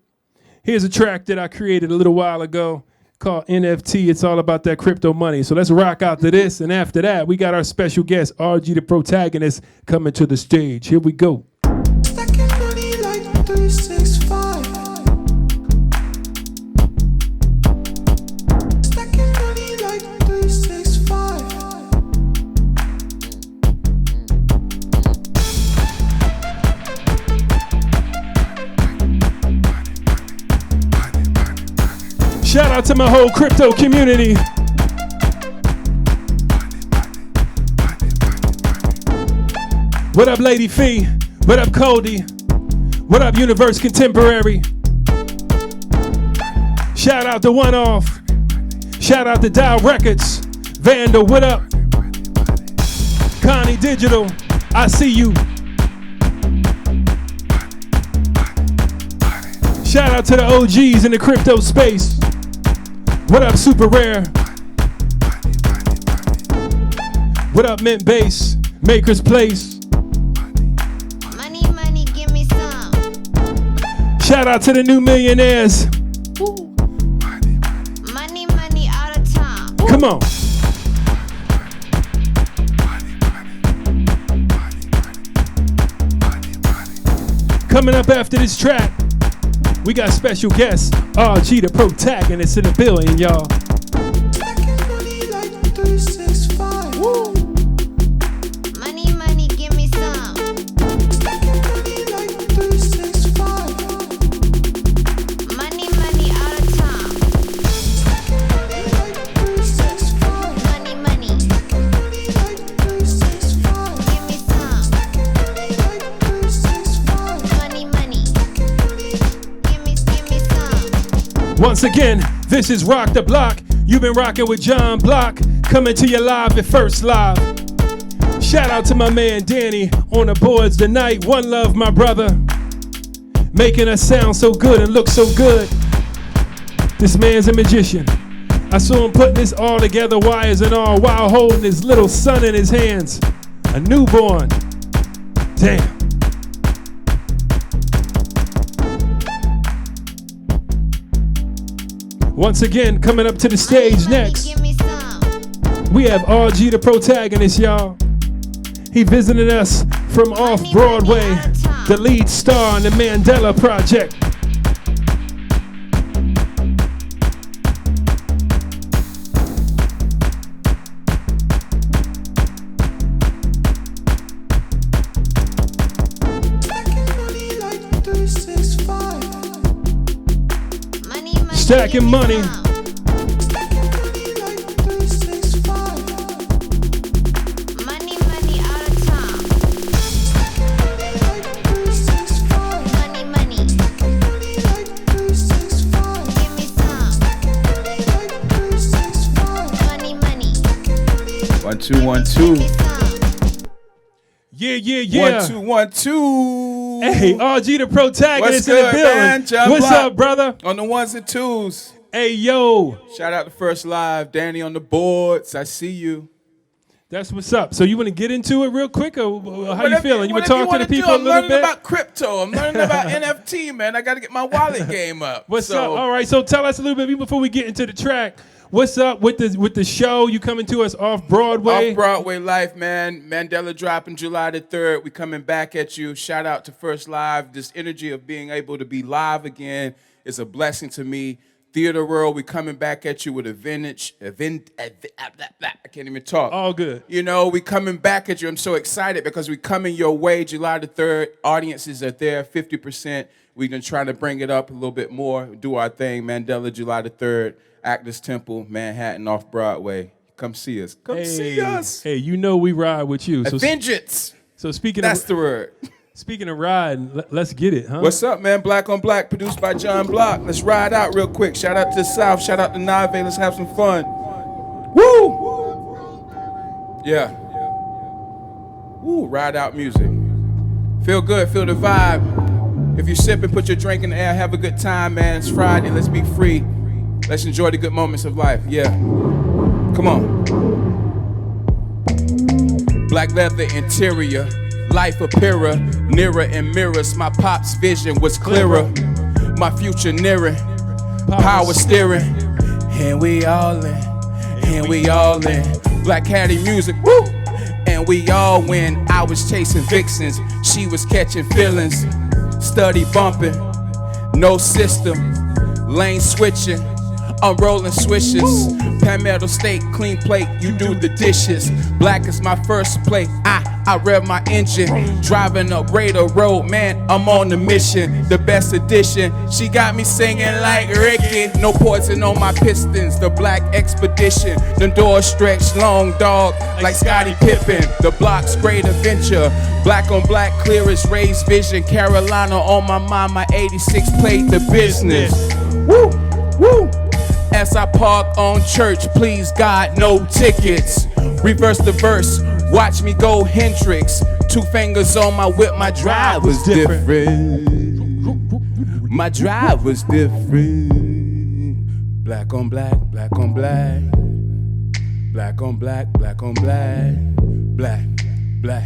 here's a track that I created a little while ago called NFT. It's all about that crypto money. So let's rock out to this. And after that, we got our special guest, RG the Protagonist, coming to the stage. Here we go. Stacking money like 365. Stacking money like 365. Shout out to my whole crypto community. What up, Lady Fee? What up, Cody? What up, Universe Contemporary? Shout out to One Off. Shout out to Dial Records. Vandal, what up? Connie Digital, I see you. Shout out to the OGs in the crypto space. What up, Super Rare? What up, Mint Base? Maker's Place. Money, money, give me some. Shout out to the new millionaires. Money, money, all the time. Come on. Coming up after this track, we got special guest, RG the Protagonist in the building, y'all. Stacking money like 365. Woo. Money, money, give me some. Stacking money like 365. Money, money, all the time. Stacking money like 365. Money, money. Stacking money like 365. Give me some. Stacking money like 365. Money, money. Stacking money. Give me some. Once again, this is Rock the Block. You've been rocking with John Block, coming to you live at First Live. Shout out to my man Danny on the boards tonight. One love, my brother. Making us sound so good and look so good. This man's a magician. I saw him putting this all together, wires and all, while holding his little son in his hands. A newborn. Damn. Once again, coming up to the stage next, Give me some. we have RG the protagonist, y'all. He visited us from off Broadway, the lead star in the Mandela Project. Stacking money. Money, money, all the time. Money, money. Give me some. Money, money. 1 2 1 2. Give me some. Yeah, yeah, yeah. 1 2 1 2. Hey, RG the protagonist What's in the good, building. man? John What's Block. up, brother? On the ones and twos. Hey, yo. Shout out to First Live. Danny on the boards. I see you. That's what's up. So you want to get into it real quick, or how you Whatever- feeling? You want whatever to talk to the wanna do. people a I'm little learning bit? about crypto. I'm learning about NFT, man. I got to get my wallet game up. What's So, up? All right. So tell us a little bit before we get into the track. What's up with the show? You coming to us off Broadway? Off Broadway Life, man. Mandela dropping July the 3rd. We coming back at you. Shout out to First Live. This energy of being able to be live again is a blessing to me. Theater World, we coming back at you with I can't even talk. All good. You know, we coming back at you. I'm so excited because we coming your way July the 3rd. Audiences are there, 50%. We're going to try to bring it up a little bit more, do our thing. Mandela, July the 3rd. Actors Temple, Manhattan, off Broadway. Come see us. Come see us. Hey, you know we ride with you. A vengeance. So speaking That's of the word. speaking of riding, let's get it, huh? What's up, man? Black on Black, produced by John Block. Let's ride out real quick. Shout out to the South. Shout out to Nave. Let's have some fun. Woo! Yeah. Woo, ride out music. Feel good, feel the vibe. If you're sipping, put your drink in the air. Have a good time, man. It's Friday. Let's be free. Let's enjoy the good moments of life. Yeah. Come on. Black leather interior. Life appearer. Nearer and mirrors. My pop's vision was clearer. My future nearer. Power steering. And we all in. And we all in. Black Caddy music. Woo! And we all win. I was chasing vixens. She was catching feelings. Study bumping. No system. Lane switching. I'm rolling swishes. Palmetto steak, clean plate, you do the dishes. Black is my first plate. I rev my engine. Driving up Raider Road, man, I'm on the mission. The best edition. She got me singing like Ricky. No poison on my pistons. The Black Expedition. The doors stretched long, dog, like Scottie Pippen. The block's great adventure. Black on black, clear as Ray's vision. Carolina on my mind, my 86 played the business. Woo, woo. As I park on Church, please God, no tickets. Reverse the verse, watch me go Hendrix. 2 fingers on my whip, my drive was different. My drive was different. Black on black, black on black. Black on black, black on black. Black, black.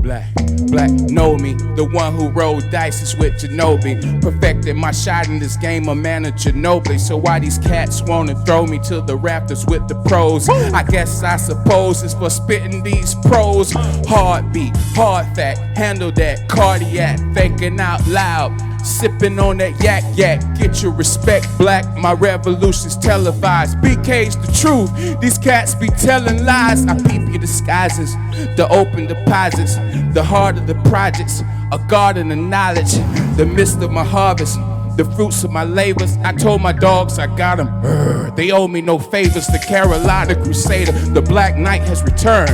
Black, black, know me, the one who rolled dice with Ginobili. Perfected my shot in this game, a man of Ginobili. So why these cats wanna throw me to the rafters with the pros? I guess I suppose it's for spitting these pros. Heartbeat, hard fact, handle that cardiac, thinking out loud. Sipping on that yak yak, get your respect, black. My revolution's televised. BK's the truth, these cats be telling lies. I peep your disguises, the open deposits, the heart of the projects, a garden of knowledge, the midst of my harvest, the fruits of my labors. I told my dogs I got them. They owe me no favors. The Carolina Crusader, the Black Knight has returned.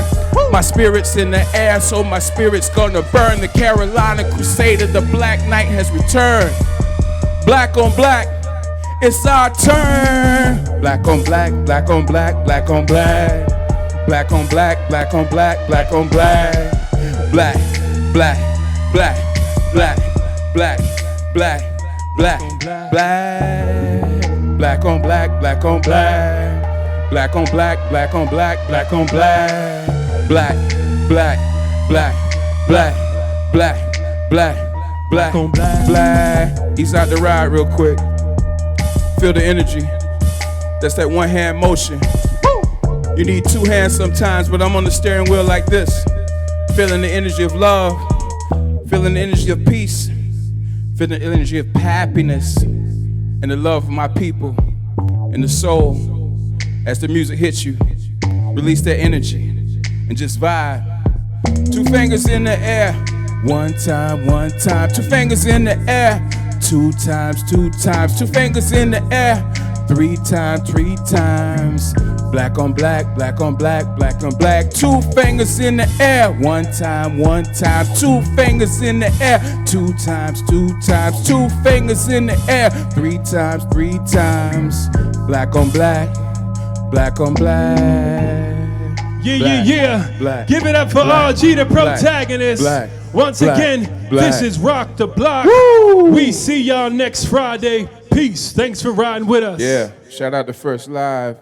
My spirit's in the air, so my spirit's gonna burn. The Carolina Crusader, the Black Knight has returned. Black on black, it's our turn. Black on black, black on black, black on black. Black on black, black on black, black on black. Black, black, black, black, black, black, black, black. Black on black, black on black. Black on black, black on black, black on black. Black, black, black, black, black, black, black, black. He's out the ride real quick. Feel the energy. That's that one hand motion. You need two hands sometimes, but I'm on the steering wheel like this. Feeling the energy of love, feeling the energy of peace, feeling the energy of happiness, and the love of my people, and the soul. As the music hits you, release that energy, and just vibe. Two fingers in the air. One time, one time. Two fingers in the air. Two times, two times. Two fingers in the air. Three times, three times. Black on black, black on black, black on black. Two fingers in the air. One time, one time. Two fingers in the air. Two times, two times. Two fingers in the air. Three times, three times. Black on black, black on black. Yeah, Black, yeah. black, Give it up for black, RG, the black, protagonist. black, Once black, again, black. this is Rock the Block. Woo! We see y'all next Friday. Peace. Thanks for riding with us. Yeah, shout out to First Live.